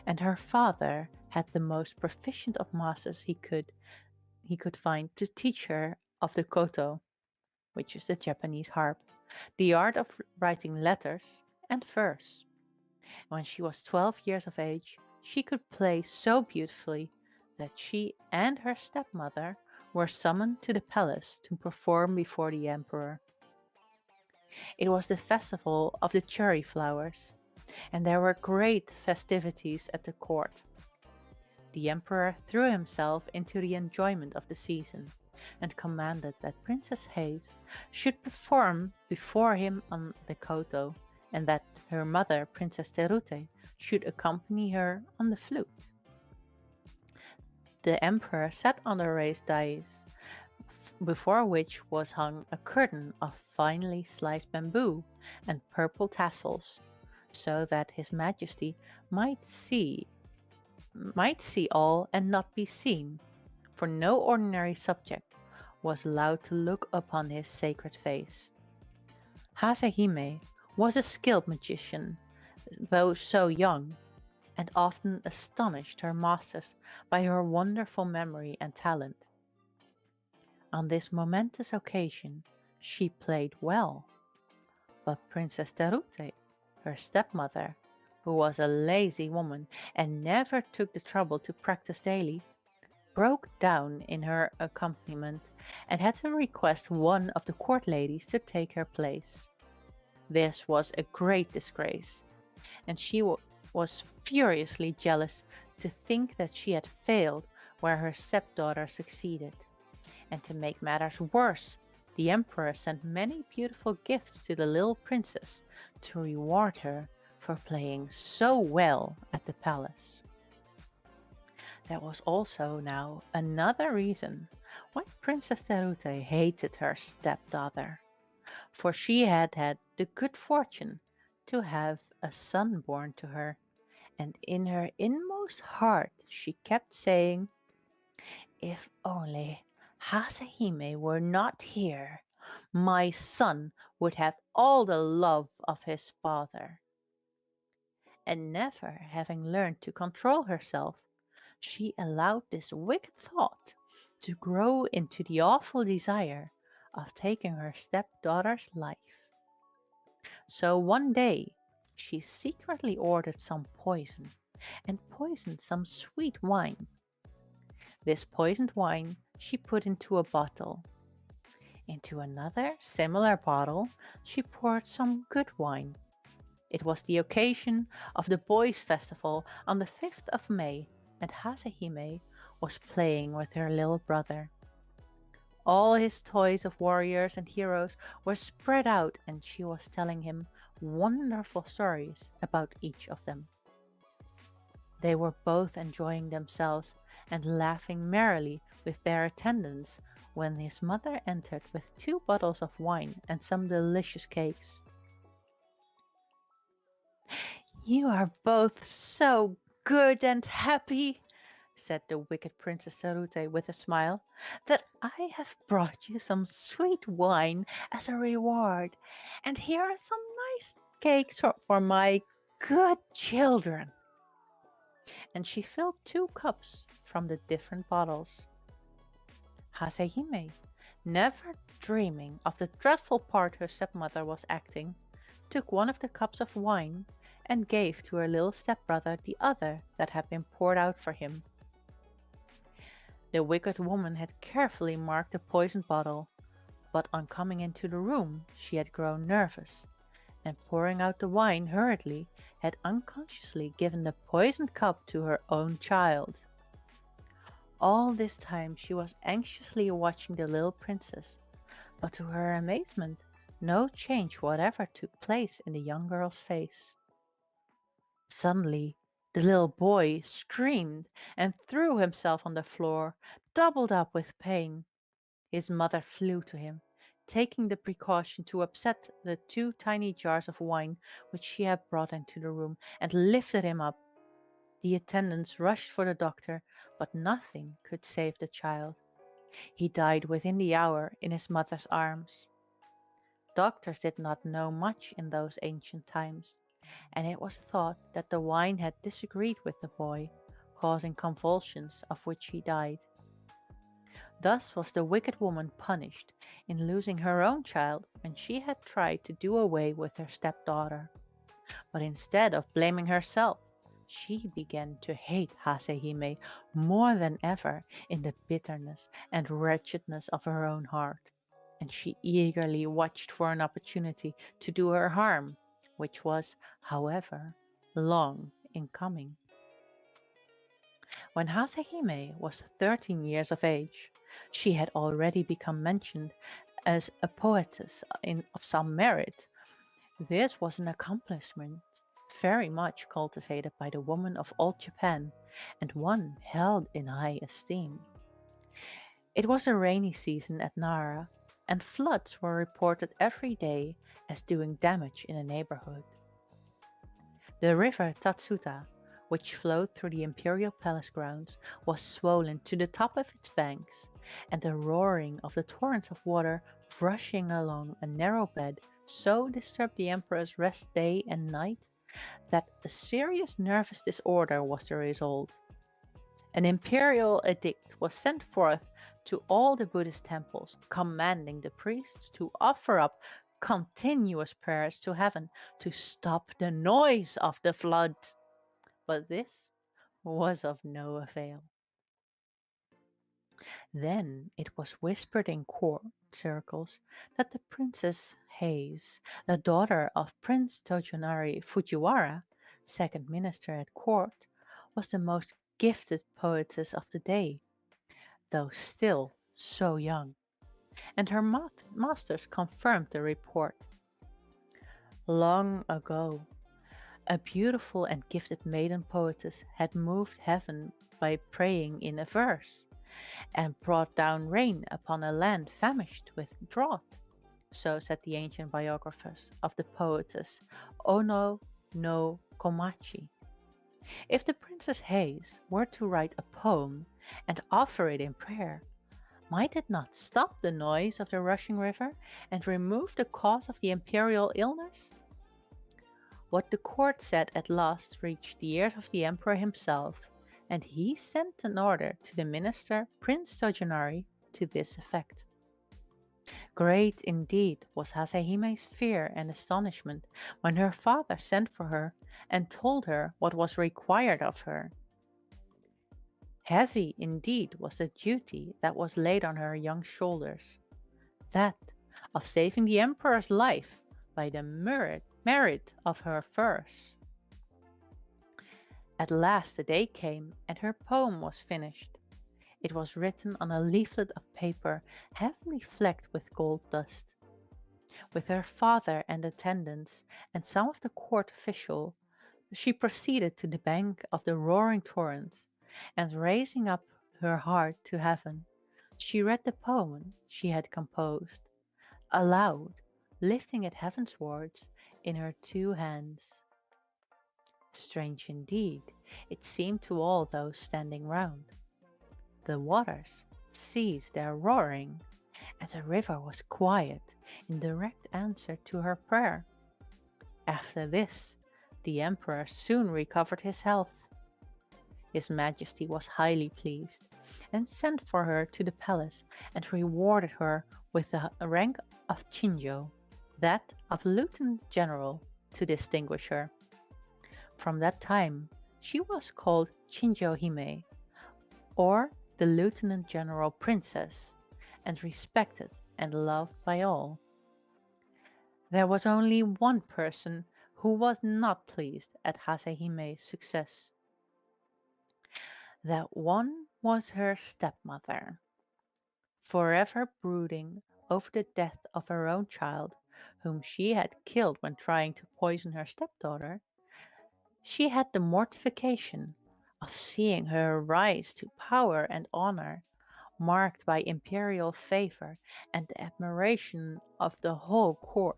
S2: and her father had the most proficient of masters he could find to teach her of the koto, which is the Japanese harp, the art of writing letters and verse. When she was 12 years of age, she could play so beautifully that she and her stepmother were summoned to the palace to perform before the emperor. It was the festival of the cherry flowers, and there were great festivities at the court. The emperor threw himself into the enjoyment of the season, and commanded that Princess Haze should perform before him on the koto, and that her mother, Princess Terute, should accompany her on the flute. The emperor sat on the raised dais, before which was hung a curtain of finely sliced bamboo and purple tassels, so that his majesty might see all and not be seen, for no ordinary subject was allowed to look upon his sacred face. Hasehime was a skilled magician, though so young, and often astonished her masters by her wonderful memory and talent. On this momentous occasion she played well, but Princess Terute, her stepmother, who was a lazy woman and never took the trouble to practice daily, broke down in her accompaniment and had to request one of the court ladies to take her place. This was a great disgrace, and was furiously jealous to think that she had failed where her stepdaughter succeeded. And to make matters worse, the emperor sent many beautiful gifts to the little princess to reward her for playing so well at the palace. There was also now another reason why Princess Terute hated her stepdaughter, for she had had the good fortune to have a son born to her, and in her inmost heart she kept saying, "If only Hasehime were not here, my son would have all the love of his father." And never having learned to control herself, she allowed this wicked thought to grow into the awful desire of taking her stepdaughter's life. So one day she secretly ordered some poison and poisoned some sweet wine. This poisoned wine she put into a bottle. Into another similar bottle she poured some good wine. It was the occasion of the boys' festival on the 5th of May, and Hasehime was playing with her little brother. All his toys of warriors and heroes were spread out, and she was telling him wonderful stories about each of them. They were both enjoying themselves and laughing merrily with their attendants when his mother entered with 2 bottles of wine and some delicious cakes. "You are both so good and happy," said the wicked Princess Sarute with a smile, "that I have brought you some sweet wine as a reward, and here are some nice cakes for my good children." And she filled 2 cups from the different bottles. Hasehime, never dreaming of the dreadful part her stepmother was acting, took one of the cups of wine and gave to her little stepbrother the other that had been poured out for him. The wicked woman had carefully marked the poisoned bottle, but on coming into the room she had grown nervous, and pouring out the wine hurriedly had unconsciously given the poisoned cup to her own child. All this time she was anxiously watching the little princess, but to her amazement no change whatever took place in the young girl's face. Suddenly the little boy screamed and threw himself on the floor, doubled up with pain. His mother flew to him, taking the precaution to upset the 2 tiny jars of wine which she had brought into the room, and lifted him up. The attendants rushed for the doctor, but nothing could save the child. He died within the hour in his mother's arms. Doctors did not know much in those ancient times, and it was thought that the wine had disagreed with the boy, causing convulsions of which he died. Thus was the wicked woman punished in losing her own child when she had tried to do away with her stepdaughter. But instead of blaming herself, she began to hate Hasehime more than ever in the bitterness and wretchedness of her own heart, and she eagerly watched for an opportunity to do her harm, which was, however, long in coming. When Hasehime was 13 years of age, she had already become mentioned as a poetess of some merit. This was an accomplishment very much cultivated by the women of old Japan, and one held in high esteem. It was a rainy season at Nara, and floods were reported every day as doing damage in the neighborhood. The river Tatsuta, which flowed through the imperial palace grounds, was swollen to the top of its banks, and the roaring of the torrents of water rushing along a narrow bed so disturbed the emperor's rest day and night that a serious nervous disorder was the result. An imperial edict was sent forth to all the Buddhist temples, commanding the priests to offer up continuous prayers to heaven to stop the noise of the flood. But this was of no avail. Then it was whispered in court circles that the Princess Hayes, the daughter of Prince Tojonari Fujiwara, second minister at court, was the most gifted poetess of the day, though still so young. And her masters confirmed the report. Long ago, a beautiful and gifted maiden poetess had moved heaven by praying in a verse, and brought down rain upon a land famished with drought. So said the ancient biographers of the poetess Ono no Komachi. If the Princess Hayes were to write a poem and offer it in prayer, might it not stop the noise of the rushing river and remove the cause of the imperial illness? What the court said at last reached the ears of the emperor himself, and he sent an order to the minister Prince Tojonari to this effect. Great indeed was Hasehime's fear and astonishment when her father sent for her and told her what was required of her. Heavy indeed was the duty that was laid on her young shoulders, that of saving the emperor's life by the merit of her verse. At last the day came, and her poem was finished. It was written on a leaflet of paper heavily flecked with gold dust. With her father and attendants and some of the court official, she proceeded to the bank of the roaring torrent, and raising up her heart to heaven, she read the poem she had composed, aloud, lifting it heavenwards in her two hands. Strange indeed, it seemed to all those standing round. The waters ceased their roaring, and the river was quiet in direct answer to her prayer. After this, the emperor soon recovered his health. His Majesty was highly pleased, and sent for her to the palace and rewarded her with the rank of Chinjo, that of Lieutenant General, to distinguish her. From that time, she was called Chinjo Hime, or the Lieutenant General Princess, and respected and loved by all. There was only one person who was not pleased at Hasehime's success. That one was her stepmother, forever brooding over the death of her own child, whom she had killed when trying to poison her stepdaughter. She had the mortification of seeing her rise to power and honor, marked by imperial favor and the admiration of the whole court.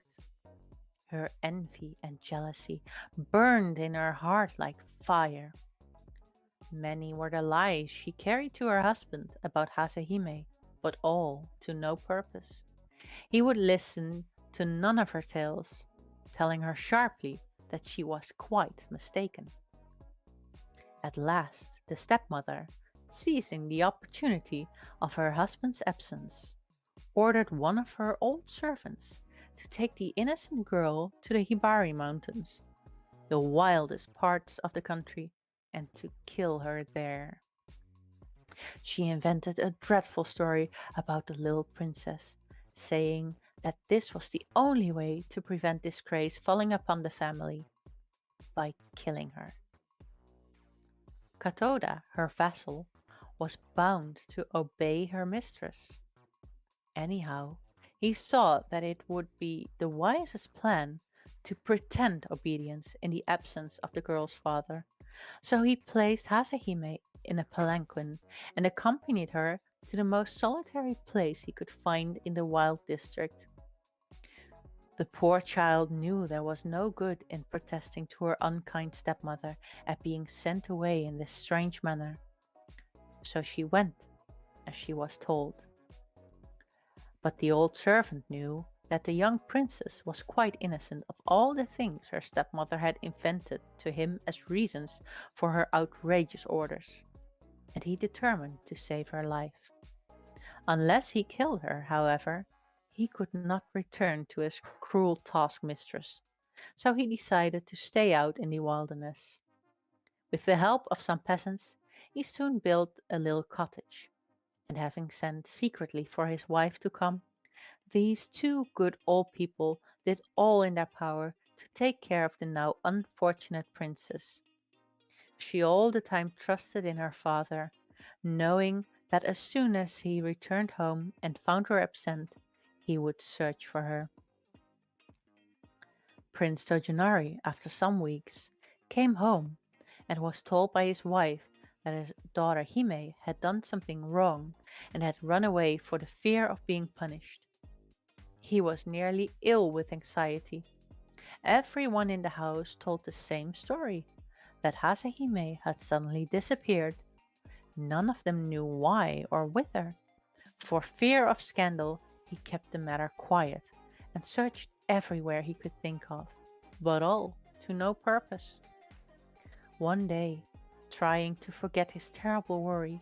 S2: Her envy and jealousy burned in her heart like fire. Many were the lies she carried to her husband about Hasehime, but all to no purpose. He would listen to none of her tales, telling her sharply that she was quite mistaken. At last, the stepmother, seizing the opportunity of her husband's absence, ordered one of her old servants to take the innocent girl to the Hibari Mountains, the wildest parts of the country, and to kill her there. She invented a dreadful story about the little princess, saying that this was the only way to prevent disgrace falling upon the family, by killing her. Katoda, her vassal, was bound to obey her mistress. Anyhow, he saw that it would be the wisest plan to pretend obedience in the absence of the girl's father, so he placed Hasehime in a palanquin and accompanied her to the most solitary place he could find in the wild district. The poor child knew there was no good in protesting to her unkind stepmother at being sent away in this strange manner, so she went as she was told. But the old servant knew that the young princess was quite innocent of all the things her stepmother had invented to him as reasons for her outrageous orders, and he determined to save her life. Unless he killed her, however, he could not return to his cruel taskmistress, so he decided to stay out in the wilderness. With the help of some peasants, he soon built a little cottage. and having sent secretly for his wife to come, these two good old people did all in their power to take care of the now unfortunate princess. She all the time trusted in her father, knowing that as soon as he returned home and found her absent, he would search for her. Prince Tojanari, after some weeks, came home and was told by his wife that his daughter Hime had done something wrong and had run away for the fear of being punished. He was nearly ill with anxiety. Everyone in the house told the same story that Hasehime had suddenly disappeared. None of them knew why or whither. For fear of scandal, he kept the matter quiet and searched everywhere he could think of, but all to no purpose. One day, trying to forget his terrible worry,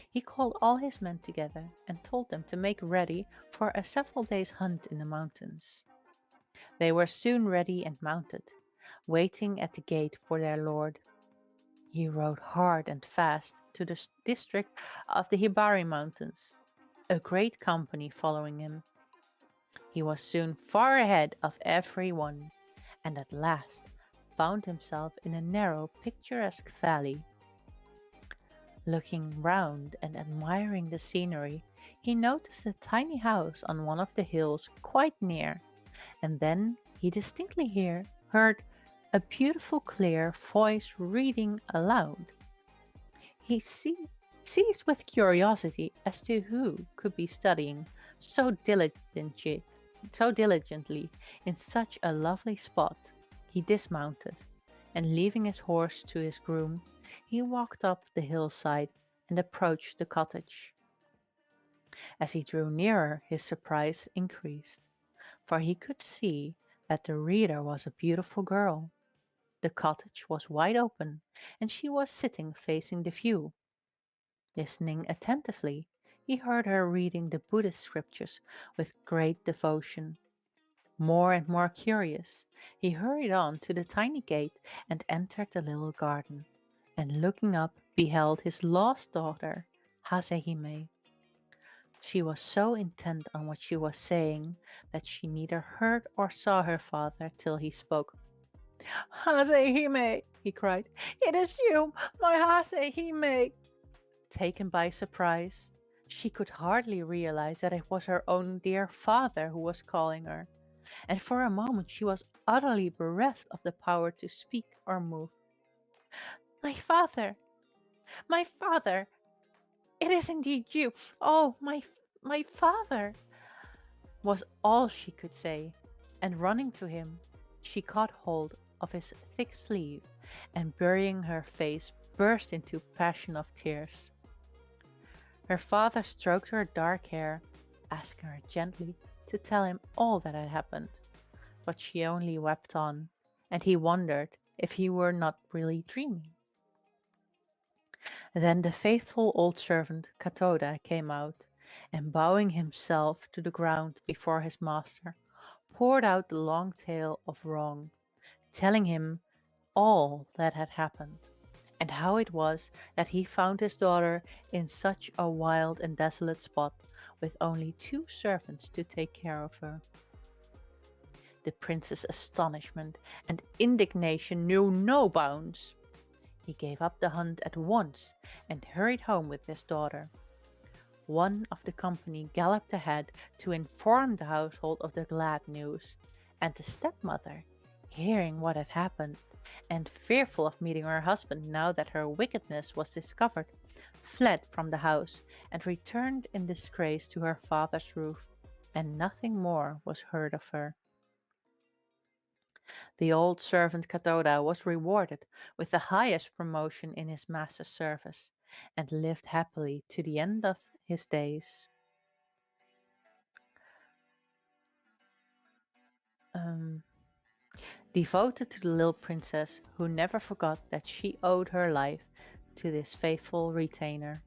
S2: he called all his men together and told them to make ready for a several days' hunt in the mountains. They were soon ready and mounted, waiting at the gate for their lord. He rode hard and fast to the district of the Hibari Mountains, a great company following him. He was soon far ahead of every one, and at last found himself in a narrow, picturesque valley. Looking round and admiring the scenery, he noticed a tiny house on one of the hills quite near, and then he distinctly heard a beautiful clear voice reading aloud. He seized with curiosity as to who could be studying so diligently, so diligently in such a lovely spot. He dismounted, and leaving his horse to his groom, he walked up the hillside and approached the cottage. As he drew nearer, his surprise increased, for he could see that the reader was a beautiful girl. The cottage was wide open, and she was sitting facing the view. Listening attentively, he heard her reading the Buddhist scriptures with great devotion. More and more curious, he hurried on to the tiny gate and entered the little garden, and looking up beheld his lost daughter, Hasehime. She was so intent on what she was saying that she neither heard or saw her father till he spoke. "Hasehime!" he cried. "It is you, my Hasehime!" Taken by surprise, she could hardly realize that it was her own dear father who was calling her, and for a moment she was utterly bereft of the power to speak or move. "My father! My father! It is indeed you! Oh, my father!" was all she could say, and running to him, she caught hold of his thick sleeve and burying her face burst into a passion of tears. Her father stroked her dark hair, asking her gently to tell him all that had happened, but she only wept on, and he wondered if he were not really dreaming. Then the faithful old servant Katoda came out, and bowing himself to the ground before his master, poured out the long tale of wrong, telling him all that had happened, and how it was that he found his daughter in such a wild and desolate spot, with only two servants to take care of her. The prince's astonishment and indignation knew no bounds. He gave up the hunt at once and hurried home with his daughter. One of the company galloped ahead to inform the household of the glad news, and the stepmother, hearing what had happened, and fearful of meeting her husband now that her wickedness was discovered, fled from the house and returned in disgrace to her father's roof, and nothing more was heard of her. The old servant Katoda was rewarded with the highest promotion in his master's service, and lived happily to the end of his days. Um, Devoted to the little princess who never forgot that she owed her life to this faithful retainer.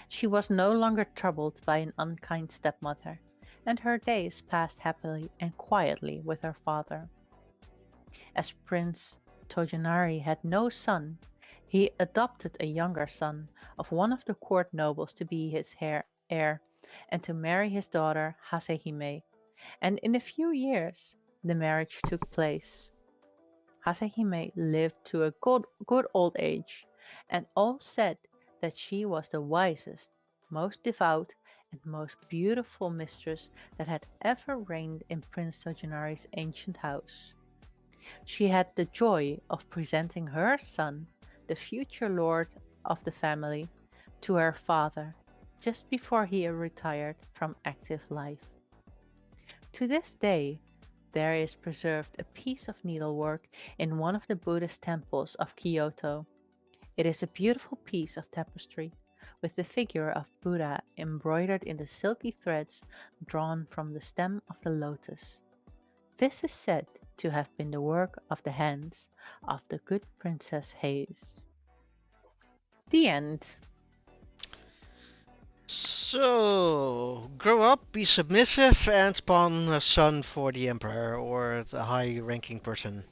S2: She was no longer troubled by an unkind stepmother, and her days passed happily and quietly with her father. As Prince Tojanari had no son, he adopted a younger son of one of the court nobles to be his heir. heir and to marry his daughter Hasehime. And in a few years, the marriage took place. Hasehime lived to a good old age, and all said that she was the wisest, most devout, and most beautiful mistress that had ever reigned in Prince Tojinari's ancient house. She had the joy of presenting her son, the future lord of the family, to her father just before he retired from active life. To this day, there is preserved a piece of needlework in one of the Buddhist temples of Kyoto. It is a beautiful piece of tapestry with the figure of Buddha embroidered in the silky threads drawn from the stem of the lotus. This is said to have been the work of the hands of the good Princess Hayes. The end.
S1: So, grow up, be submissive, and spawn a son for the emperor or the high-ranking person.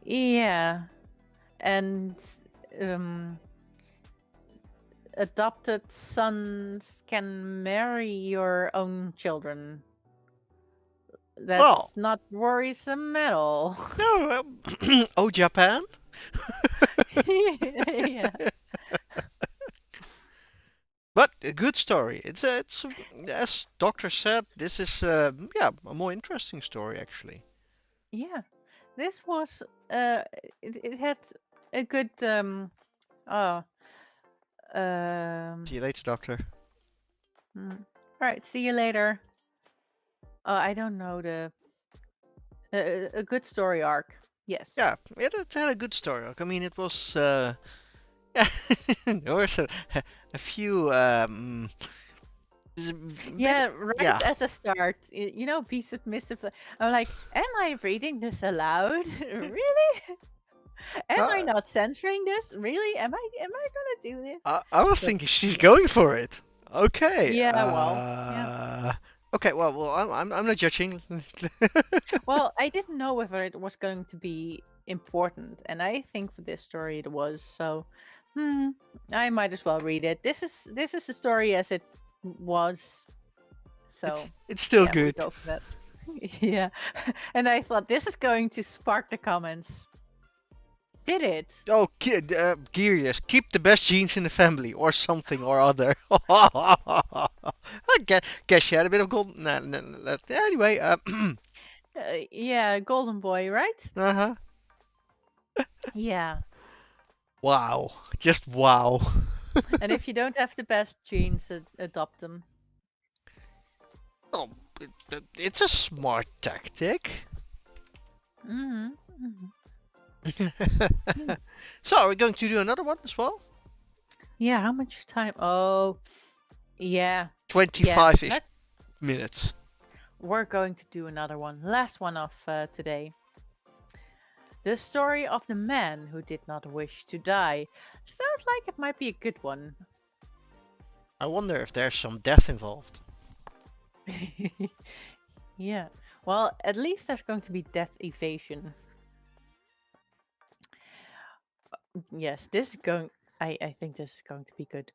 S2: Yeah, and um, adopted sons can marry your own children.
S1: Well,
S2: That's not worrisome at all.
S1: no, oh Japan.
S2: Yeah.
S1: But a good story. As Doctor said, this is yeah, a more interesting story actually.
S2: Yeah. This was it had a good oh um
S1: See you later, Doctor.
S2: all right, see you later. I don't know the a good story arc. Yes.
S1: Yeah, it had a good story. I mean, it was yeah, there was a few bit
S2: Yeah, right
S1: yeah.
S2: at the start, be submissive. I'm like, am I reading this aloud? Really? Am I
S1: Uh,
S2: not censoring this? Really? Am I gonna do this?
S1: I was
S2: But
S1: thinking she's
S2: yes.
S1: going for it. Okay.
S2: Yeah, well, yeah.
S1: Okay. Well, I'm not judging.
S2: Well, I didn't know whether it was going to be important, and I think for this story it was. So, hmm, I might as well read it. This is the story as it was. So,
S1: It's still
S2: yeah, we
S1: good.
S2: go for that. Yeah, and I thought this is going to spark the comments. Did it?
S1: Oh, Gearius, keep the best genes in the family, or something or other. I guess she had a bit of gold. Nah, nah, nah, anyway,
S2: Yeah, Golden Boy, right?
S1: uh-huh.
S2: Yeah.
S1: Wow, just wow.
S2: And if you don't have the best genes, adopt them.
S1: Oh, it's a smart tactic.
S2: Hmm.
S1: So, are we going to do another one as well?
S2: Yeah, how much time? Oh, yeah. Yeah.
S1: 25-ish
S2: Let's
S1: minutes.
S2: We're going to do another one. Last one of today. The story of the man who did not wish to die. Sounds like it might be a good one.
S1: I wonder if there's some death involved.
S2: Yeah. Well, at least there's going to be death evasion. Yes, this is going. I think this is going to be good.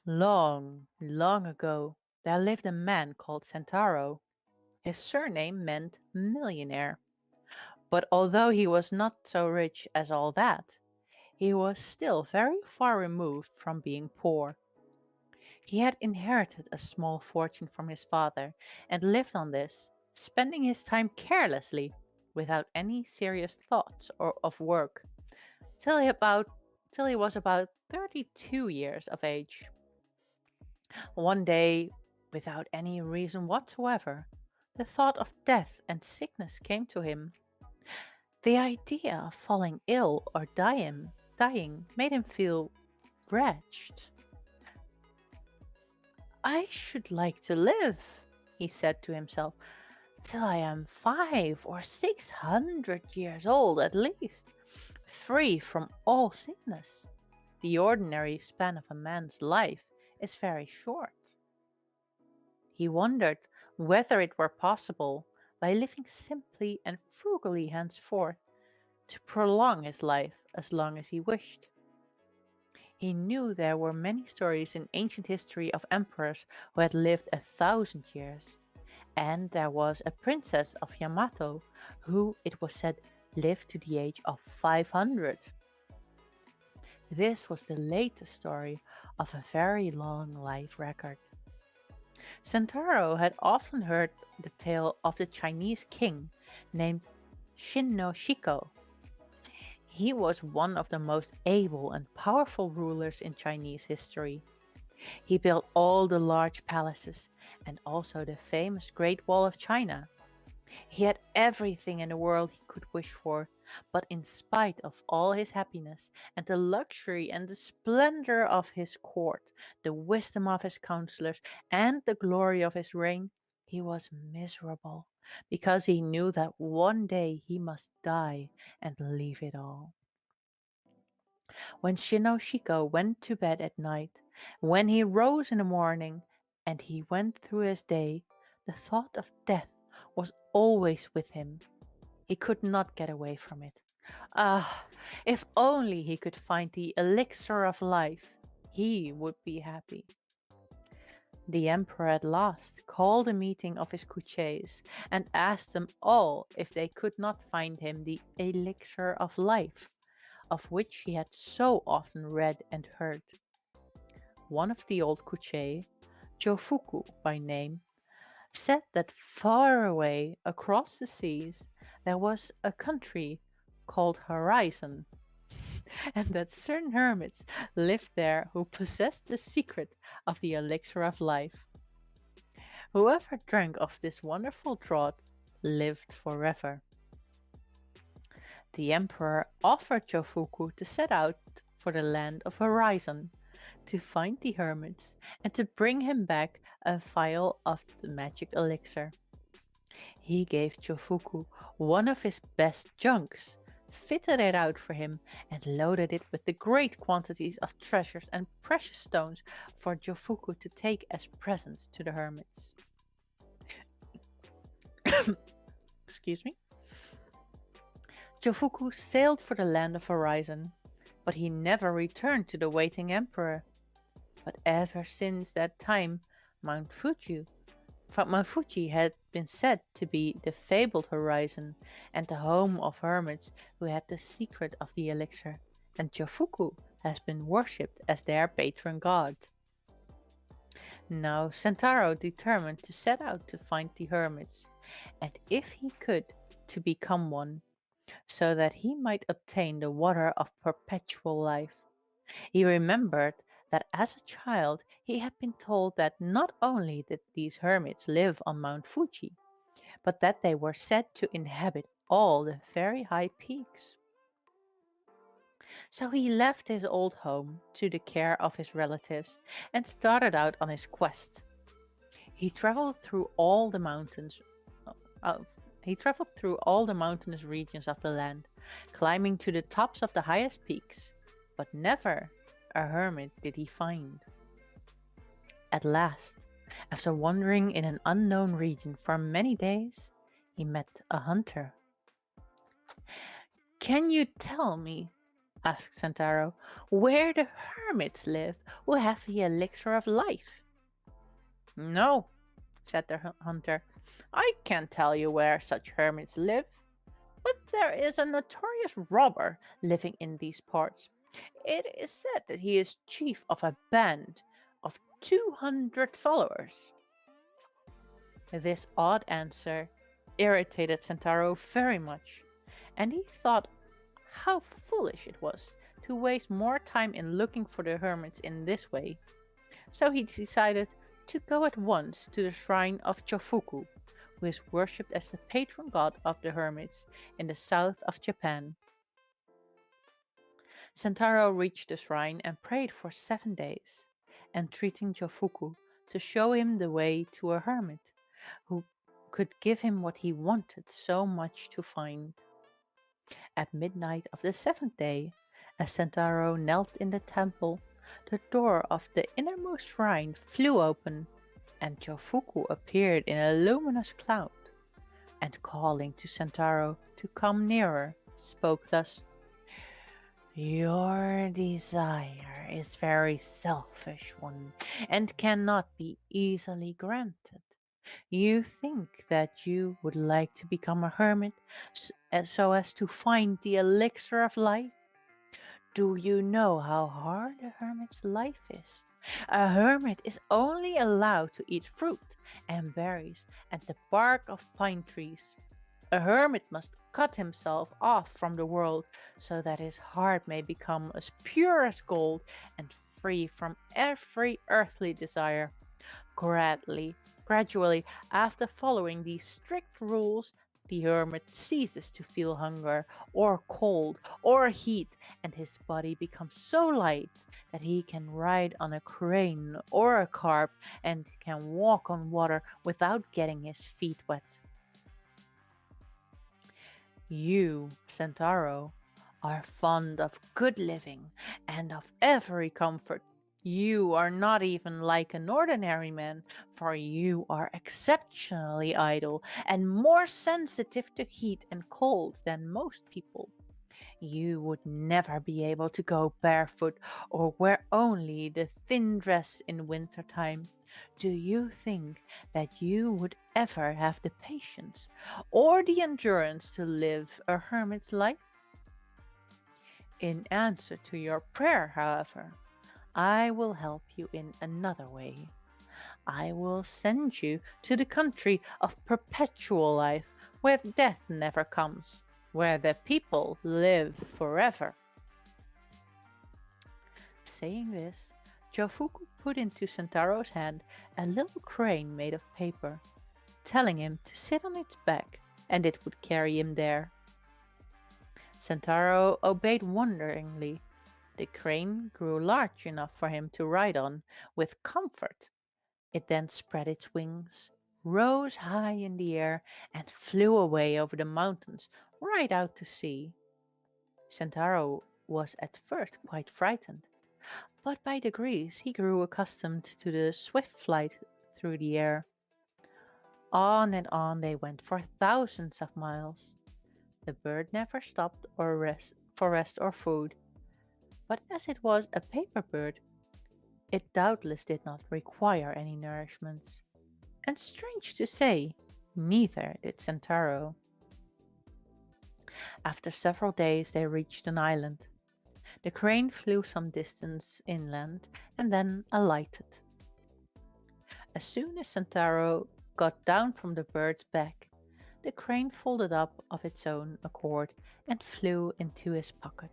S2: Long, long ago, there lived a man called Sentaro. His surname meant millionaire. But although he was not so rich as all that, he was still very far removed from being poor. He had inherited a small fortune from his father and lived on this, spending his time carelessly, without any serious thoughts or of work, till he about till he was about 32 years of age. One day, without any reason whatsoever, the thought of death and sickness came to him. The idea of falling ill or dying made him feel wretched. I should like to live, he said to himself, till I am 500 or 600 years old at least, free from all sickness. The ordinary span of a man's life is very short. He wondered whether it were possible, by living simply and frugally henceforth, to prolong his life as long as he wished. He knew there were many stories in ancient history of emperors who had lived 1,000 years, and there was a princess of Yamato who, it was said, lived to the age of 500. This was the latest story of a very long life record. Sentaro had often heard the tale of the Chinese king named Shinno Shiko. He was one of the most able and powerful rulers in Chinese history. He built all the large palaces and also the famous Great Wall of China. He had everything in the world he could wish for, but in spite of all his happiness and the luxury and the splendor of his court, the wisdom of his counselors, and the glory of his reign, he was miserable because he knew that one day he must die and leave it all. When Shinoshiko went to bed at night, when he rose in the morning, and he went through his day, the thought of death was always with him. He could not get away from it. Ah, if only he could find the elixir of life, he would be happy. The emperor at last called a meeting of his courtiers and asked them all if they could not find him the elixir of life, of which he had so often read and heard. One of the old courtiers, Jofuku by name, said that far away across the seas there was a country called Horizon, and that certain hermits lived there who possessed the secret of the elixir of life. Whoever drank of this wonderful draught lived forever. The emperor offered Jofuku to set out for the land of Horizon to find the hermits and to bring him back a vial of the magic elixir. He gave Jofuku one of his best junks, fitted it out for him, and loaded it with the great quantities of treasures and precious stones for Jofuku to take as presents to the hermits. Excuse me. Jofuku sailed for the land of Horizon, but he never returned to the waiting emperor. But ever since that time, Mount Fuji, Mount Fuji had been said to be the fabled horizon and the home of hermits who had the secret of the elixir, and Jofuku has been worshipped as their patron god. Now Sentaro determined to set out to find the hermits, and if he could, to become one, so that he might obtain the water of perpetual life. He remembered that as a child he had been told that not only did these hermits live on Mount Fuji, but that they were said to inhabit all the very high peaks. So he left his old home to the care of his relatives and started out on his quest. He traveled through all the mountains. Uh, he traveled through all the mountainous regions of the land, climbing to the tops of the highest peaks, but never a hermit did he find. At last, after wandering in an unknown region for many days, he met a hunter. Can you tell me, asked Sentaro, where the hermits live who have the elixir of life? No, said the hunter. I can't tell you where such hermits live, but there is a notorious robber living in these parts. It is said that he is chief of a band of 200 followers. This odd answer irritated Sentaro very much, and he thought how foolish it was to waste more time in looking for the hermits in this way. So he decided to go at once to the shrine of Chofuku, who is worshipped as the patron god of the hermits in the south of Japan. Sentaro reached the shrine and prayed for 7 days, entreating Jofuku to show him the way to a hermit who could give him what he wanted so much to find. At midnight of the seventh day, as Sentaro knelt in the temple, the door of the innermost shrine flew open, and Jofuku appeared in a luminous cloud, and calling to Sentaro to come nearer, spoke thus. Your desire is very selfish one and cannot be easily granted. You think that you would like to become a hermit so as to find the elixir of life? Do you know how hard a hermit's life is? A hermit is only allowed to eat fruit and berries and the bark of pine trees. A hermit must cut himself off from the world so that his heart may become as pure as gold and free from every earthly desire. Gradually, gradually, after following these strict rules, the hermit ceases to feel hunger or cold or heat, and his body becomes so light that he can ride on a crane or a carp and can walk on water without getting his feet wet. You, Centauro, are fond of good living and of every comfort. You are not even like an ordinary man, for you are exceptionally idle and more sensitive to heat and cold than most people. You would never be able to go barefoot or wear only the thin dress in winter time. Do you think that you would ever have the patience or the endurance to live a hermit's life? In answer to your prayer, however, I will help you in another way. I will send you to the country of perpetual life, where death never comes, where the people live forever. Saying this, Jofuku put into Sentaro's hand a little crane made of paper, telling him to sit on its back and it would carry him there. Sentaro obeyed wonderingly. The crane grew large enough for him to ride on with comfort. It then spread its wings, rose high in the air, and flew away over the mountains right out to sea. Sentaro was at first quite frightened, but by degrees he grew accustomed to the swift flight through the air. On and on they went for thousands of miles. The bird never stopped or rest or food, but as it was a paper bird, it doubtless did not require any nourishments. And strange to say, neither did Sentaro. After several days they reached an island. The crane flew some distance inland and then alighted. As soon as Sentaro got down from the bird's back, the crane folded up of its own accord and flew into his pocket.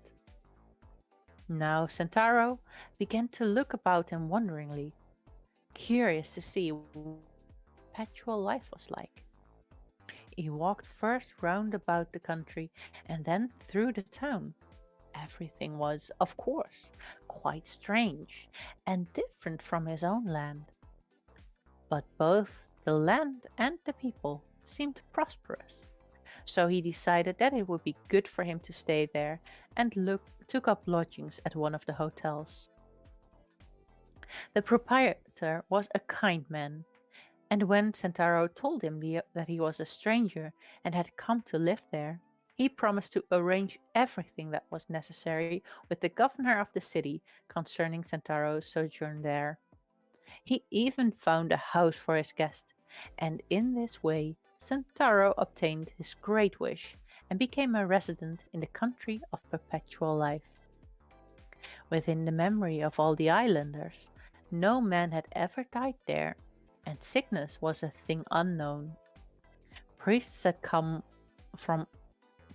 S2: Now Sentaro began to look about him wonderingly, curious to see what perpetual life was like. He walked first round about the country and then through the town. Everything was, of course, quite strange and different from his own land. But both the land and the people seemed prosperous. So he decided that it would be good for him to stay there and took up lodgings at one of the hotels. The proprietor was a kind man, and when Sentaro told him that he was a stranger and had come to live there, he promised to arrange everything that was necessary with the governor of the city concerning Sentaro's sojourn there. He even found a house for his guest, and in this way Sentaro obtained his great wish and became a resident in the country of perpetual life. Within the memory of all the islanders, no man had ever died there, and sickness was a thing unknown. Priests from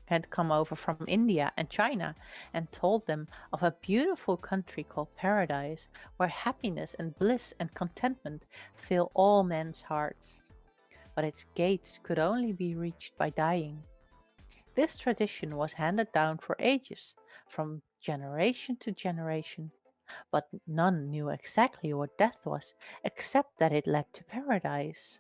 S2: had come over from India and China and told them of a beautiful country called Paradise, where happiness and bliss and contentment fill all men's hearts. But its gates could only be reached by dying. This tradition was handed down for ages, from generation to generation, but none knew exactly what death was, except that it led to paradise.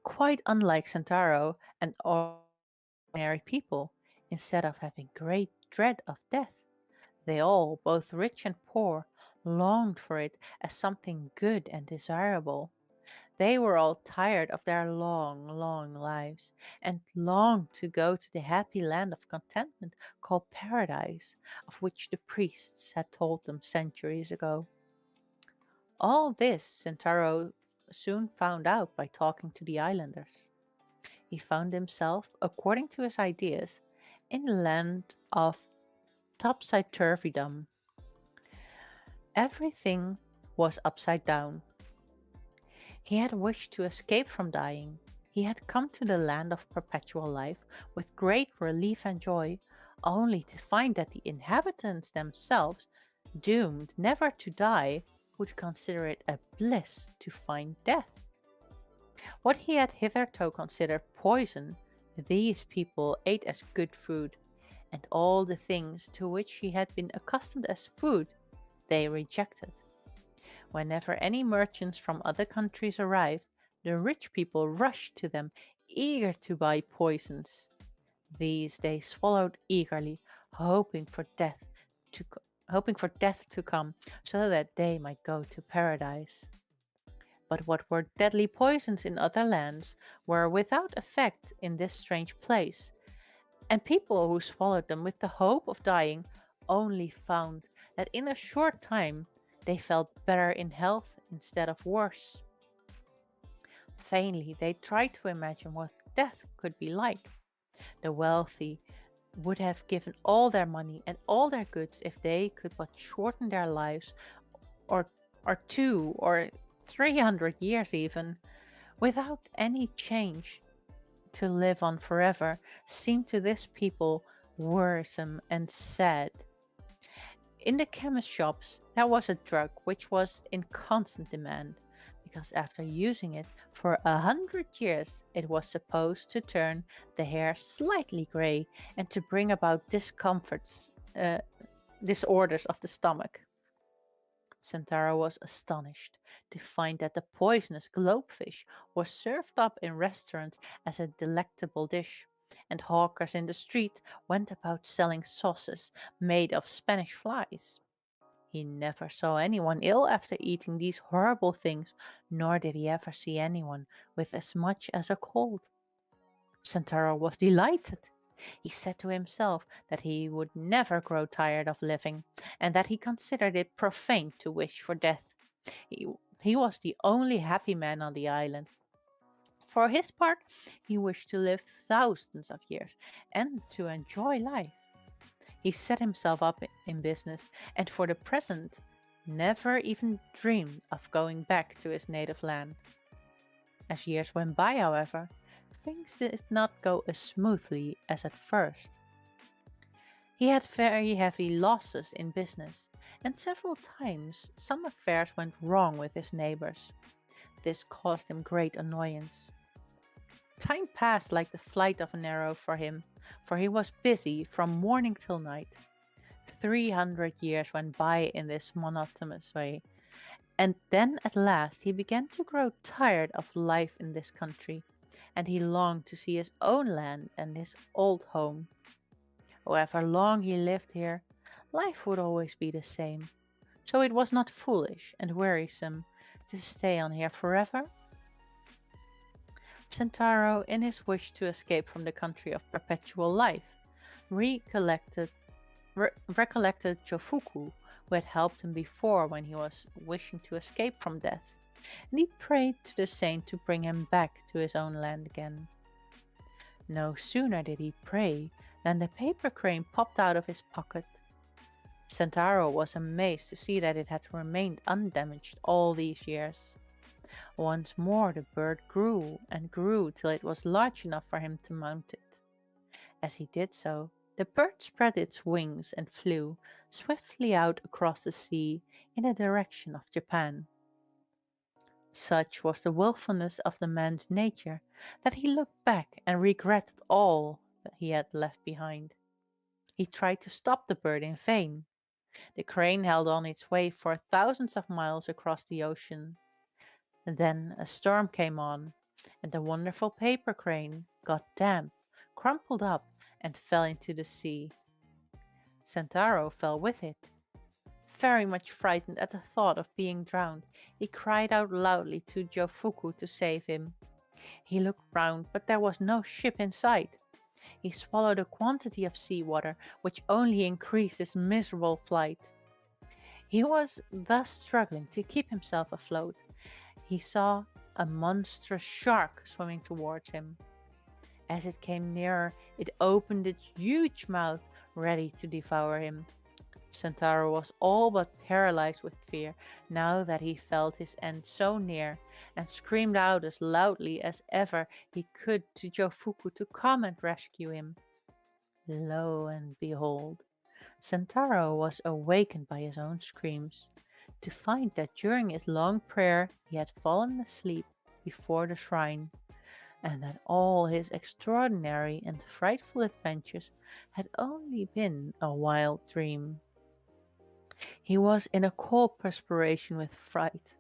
S2: Quite unlike Sentaro and ordinary people, instead of having great dread of death, they all, both rich and poor, longed for it as something good and desirable. They were all tired of their long, long lives and longed to go to the happy land of contentment called paradise, of which the priests had told them centuries ago. All this Sentaro soon found out by talking to the islanders. He found himself, according to his ideas, in the land of topsy turvydom. Everything was upside down. He had wished to escape from dying. He had come to the land of perpetual life with great relief and joy, only to find that the inhabitants themselves, doomed never to die, would consider it a bliss to find death. What he had hitherto considered poison, these people ate as good food, and all the things to which he had been accustomed as food, they rejected. Whenever any merchants from other countries arrived, the rich people rushed to them, eager to buy poisons. These they swallowed eagerly, hoping for death to hoping for death to come, so that they might go to paradise. But what were deadly poisons in other lands were without effect in this strange place, and people who swallowed them with the hope of dying only found that in a short time they felt better in health instead of worse. Vainly they tried to imagine what death could be like. The wealthy would have given all their money and all their goods if they could but shorten their lives, or or 2 or 300 years even, without any change. To live on forever seemed to this people wearisome and sad. In the chemist shops, there was a drug which was in constant demand, because after using it for 100 years, it was supposed to turn the hair slightly gray and to bring about disorders of the stomach. Sentaro was astonished to find that the poisonous globefish was served up in restaurants as a delectable dish, and hawkers in the street went about selling sauces made of Spanish flies. He never saw anyone ill after eating these horrible things, nor did he ever see anyone with as much as a cold. Sentaro was delighted. He said to himself that he would never grow tired of living, and that he considered it profane to wish for death. He, he was the only happy man on the island. For his part, he wished to live thousands of years and to enjoy life. He set himself up in business, and for the present never even dreamed of going back to his native land. As years went by, however, things did not go as smoothly as at first. He had very heavy losses in business, and several times some affairs went wrong with his neighbors. This caused him great annoyance. Time passed like the flight of an arrow for him, for he was busy from morning till night. 300 years went by in this monotonous way, and then at last he began to grow tired of life in this country, and he longed to see his own land and his old home. However long he lived here, life would always be the same, so it was not foolish and wearisome to stay on here forever. Sentaro, in his wish to escape from the country of perpetual life, recollected recollected Jofuku, who had helped him before when he was wishing to escape from death, and he prayed to the saint to bring him back to his own land again. No sooner did he pray than the paper crane popped out of his pocket. Sentaro was amazed to see that it had remained undamaged all these years. Once more the bird grew and grew till it was large enough for him to mount it. As he did so, the bird spread its wings and flew swiftly out across the sea in the direction of Japan. Such was the wilfulness of the man's nature that he looked back and regretted all that he had left behind. He tried to stop the bird in vain. The crane held on its way for thousands of miles across the ocean. Then a storm came on, and the wonderful paper crane got damp, crumpled up, and fell into the sea. Sentaro fell with it. Very much frightened at the thought of being drowned, he cried out loudly to Jofuku to save him. He looked round, but there was no ship in sight. He swallowed a quantity of sea water, which only increased his miserable plight. He was thus struggling to keep himself afloat. He saw a monstrous shark swimming towards him. As it came nearer, it opened its huge mouth, ready to devour him. Sentaro was all but paralyzed with fear now that he felt his end so near, and screamed out as loudly as ever he could to Jofuku to come and rescue him. Lo and behold, Sentaro was awakened by his own screams, to find that during his long prayer he had fallen asleep before the shrine, and that all his extraordinary and frightful adventures had only been a wild dream. He was in a cold perspiration with fright,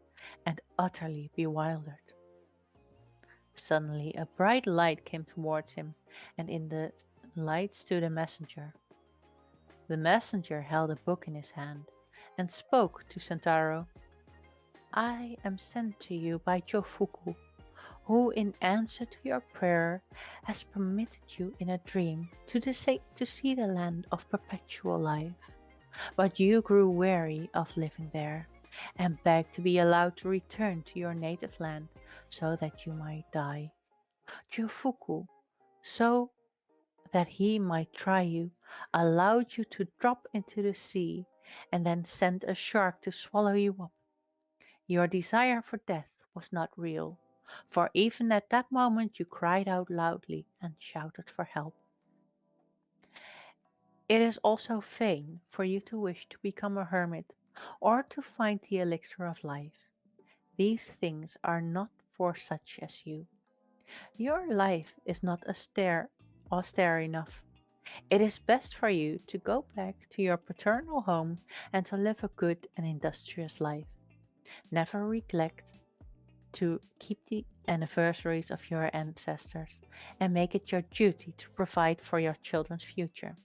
S2: and utterly bewildered. Suddenly a bright light came towards him, and in the light stood a messenger. The messenger held a book in his hand, and spoke to Sentaro. I am sent to you by Jofuku, who in answer to your prayer has permitted you in a dream to see the land of perpetual life. But you grew weary of living there, and begged to be allowed to return to your native land so that you might die. Jofuku, so that he might try you, allowed you to drop into the sea, and then sent a shark to swallow you up. Your desire for death was not real, for even at that moment you cried out loudly and shouted for help. It is also vain for you to wish to become a hermit or to find the elixir of life. These things are not for such as you. Your life is not austere enough. It is best for you to go back to your paternal home and to live a good and industrious life. Never neglect to keep the anniversaries of your ancestors, and make it your duty to provide for your children's future.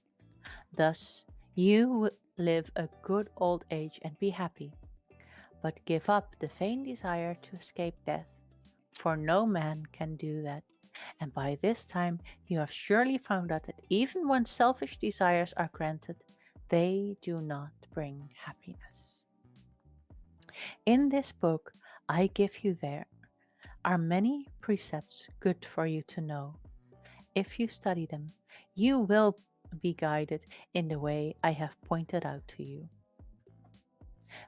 S2: Thus, you will live a good old age and be happy. But give up the vain desire to escape death, for no man can do that. And by this time, you have surely found out that even when selfish desires are granted, they do not bring happiness. In this book, I give you there are many precepts good for you to know. If you study them, you will be guided in the way I have pointed out to you.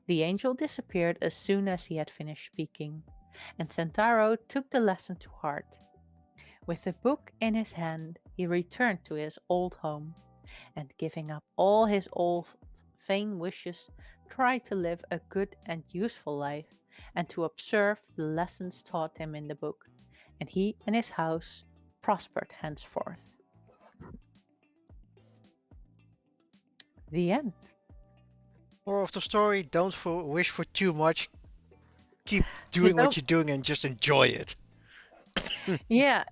S2: The angel disappeared as soon as he had finished speaking, and Sentaro took the lesson to heart. With the book in his hand, he returned to his old home, and giving up all his old vain wishes, tried to live a good and useful life, and to observe the lessons taught him in the book, and he and his house prospered henceforth. The end.
S1: Moral of the story: don't wish for too much. Keep
S2: You
S1: doing what
S2: don't,
S1: you're doing and just enjoy it.
S2: yeah.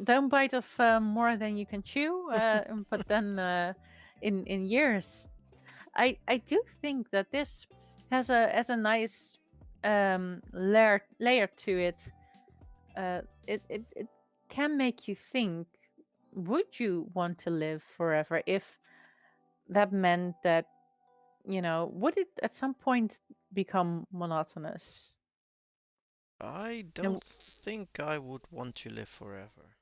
S2: Don't bite off more than you can chew. But then, in years, I do think that this has a nice layer to it. It can make you think: would you want to live forever if that meant that, would it at some point become monotonous?
S1: I
S2: And
S1: don't think I would want to live forever.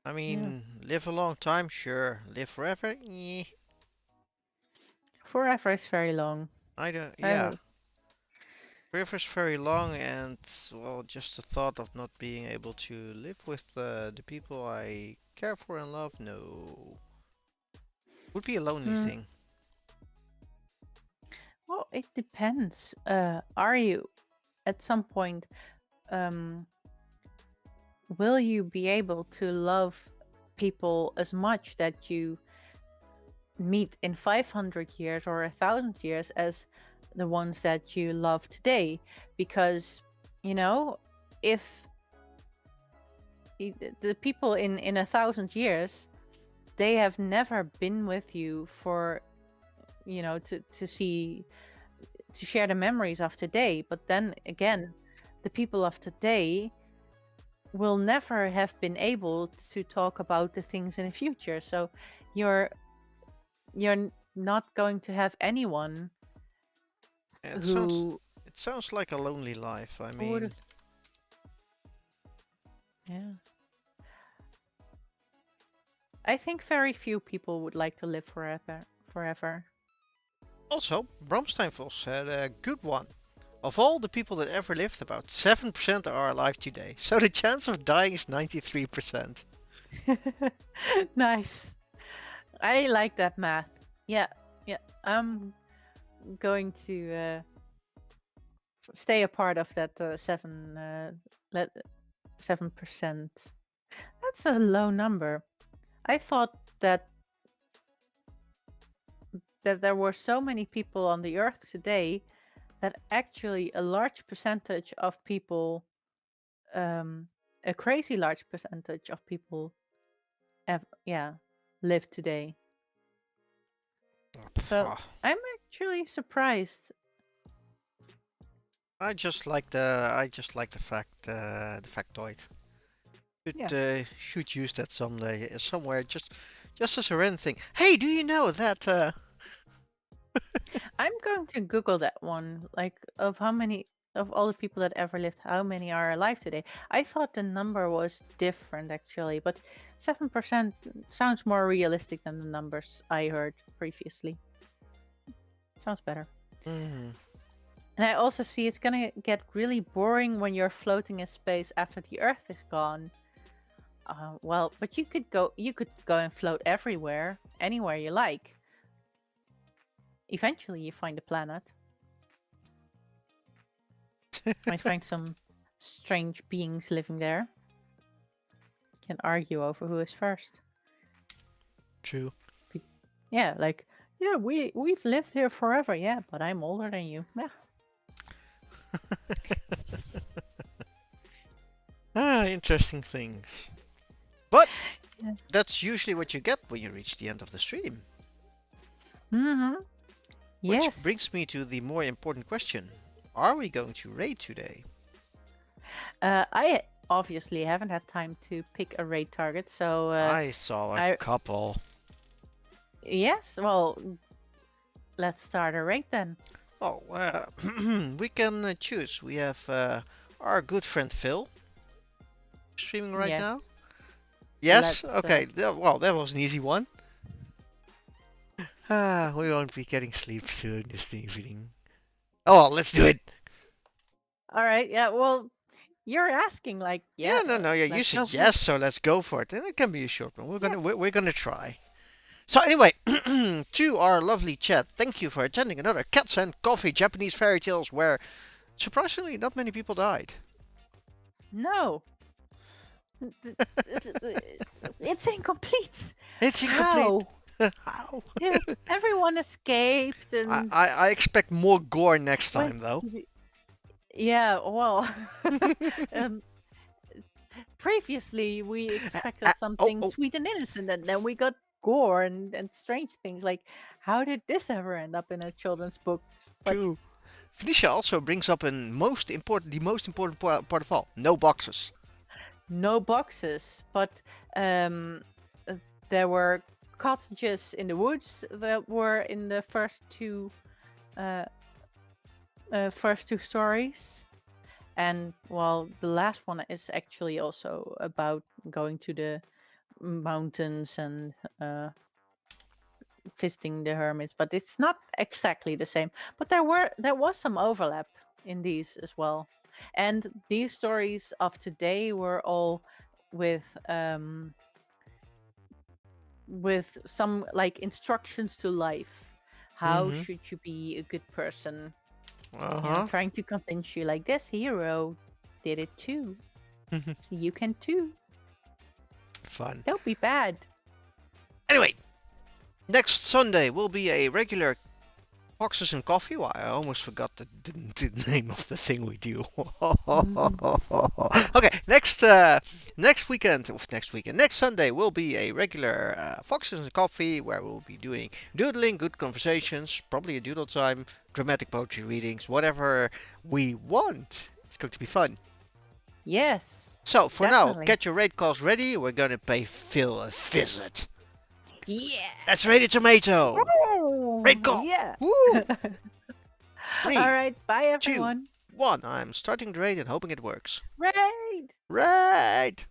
S1: I
S2: yeah,
S1: mean, live a long time, sure. Live forever? Eh.
S2: forever is very long.
S1: I don't. Yeah,
S2: Uh,
S1: forever's very long, and well, just the thought of not being able to live with the people I care for and love, no, would be a lonely
S2: hmm,
S1: thing.
S2: well, it depends. Are you at some point, um, will you be able to love people as much that you meet in 500 years or 1,000 years as the ones that you love today? Because, you know, if the people in 1,000 years, they have never been with you for, to share the memories of today. But then again, the people of today will never have been able to talk about the things in the future. So you're not going to have anyone
S1: It sounds
S2: who
S1: it sounds like a lonely life. I
S2: would
S1: mean,
S2: have. Yeah. I think very few people would like to live forever. Forever.
S1: also, Bramsteinvos had a good one. Of all the people that ever lived, about 7% are alive today. So the chance of dying is 93%.
S2: Nice. I like that math. Yeah, yeah. I'm going to stay a part of that 7%. That's a low number. I thought that there were so many people on the earth today that actually a large percentage of people, a crazy large percentage of people, live today. So I'm actually surprised.
S1: I just like the factoid.
S2: Yeah.
S1: Should use that someday somewhere just as a random thing. Hey, do you know that
S2: I'm going to Google that one, like of how many of all the people that ever lived, how many are alive today. I thought the number was different actually, but 7% sounds more realistic than the numbers I heard previously. Sounds better.
S1: Mhm.
S2: And I also see it's gonna get really boring when you're floating in space after the Earth is gone. Well, but you could go and float everywhere, anywhere you like. Eventually, you find a planet. Might find some strange beings living there. Can argue over who is first.
S1: True.
S2: Yeah, like yeah, we've lived here forever. Yeah, but I'm older than you. Yeah.
S1: Interesting things. But
S2: Yeah.
S1: that's usually what you get when you reach the end of the stream.
S2: Mm-hmm.
S1: Which
S2: Yes.
S1: brings me to the more important question. Are we going to raid today?
S2: I obviously haven't had time to pick a raid target, so
S1: I saw a
S2: I
S1: couple.
S2: yes. Well, let's start a raid then.
S1: Oh, we can choose. We have our good friend Phil streaming right now.
S2: Yes.
S1: Yes?
S2: Let's.
S1: Okay, well, that was an easy one. We won't be getting sleep soon this evening. Oh, well, let's do it.
S2: All right. Yeah. Well, you're asking like,
S1: Yeah,
S2: yeah.
S1: no, yeah, you
S2: Let's
S1: said
S2: go for it.
S1: yes, so let's go for it. And it can be a short one.
S2: Yeah.
S1: We're gonna try. So anyway, to our lovely chat, thank you for attending another Cats and Coffee Japanese fairy tales where surprisingly not many people died.
S2: No. It's incomplete.
S1: It's incomplete.
S2: How?
S1: How?
S2: Yeah, everyone escaped
S1: I,
S2: and
S1: I I expect more gore next
S2: went.
S1: time though.
S2: Yeah, well, um, previously we expected
S1: Oh,
S2: something
S1: oh,
S2: sweet and innocent, and then we got gore and strange things. Like, how did this ever end up in a children's book? But
S1: true. Phoenicia also brings up the most important part of all: no boxes.
S2: no boxes. But um, there were cottages in the woods that were in the uh, first two stories. And well, the last one is actually also about going to the mountains and visiting the hermits, but it's not exactly the same. But there was some overlap in these as well. And these stories of today were all with some like instructions to life. How
S1: Mm-hmm.
S2: should you be a good person?
S1: Uh-huh.
S2: Trying to convince you like this hero did it too. So you can too.
S1: Fun.
S2: Don't be bad.
S1: Anyway, next Sunday will be a regular Foxes and coffee? Why, I almost forgot the name of the thing we do.
S2: Mhm.
S1: Okay, next Sunday will be a regular Foxes and Coffee where we'll be doing doodling, good conversations, probably a doodle time, dramatic poetry readings, whatever we want. It's going to be fun.
S2: Yes,
S1: So for now,
S2: definitely.
S1: get your raid calls ready. We're gonna pay Phil a visit. Let's raid a
S2: Yes.
S1: tomato. Raid
S2: Oh,
S1: call.
S2: yeah.
S1: Woo!
S2: All
S1: 3,
S2: right. Bye,
S1: 2,
S2: everyone.
S1: 1. I'm starting the raid and hoping it works.
S2: Raid!
S1: Raid!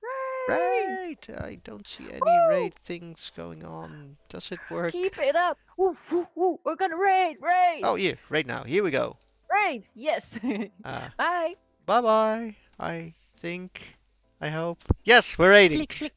S2: Raid!
S1: Raid! I don't see any
S2: Woo!
S1: raid things going on. Does it work?
S2: Keep it up. Woo, woo, woo. We're gonna raid, raid,
S1: Oh, here, right now. Here we go.
S2: raid. Yes.
S1: Uh,
S2: Bye.
S1: bye bye. I think. I hope. Yes, we're raiding.
S2: Click, click.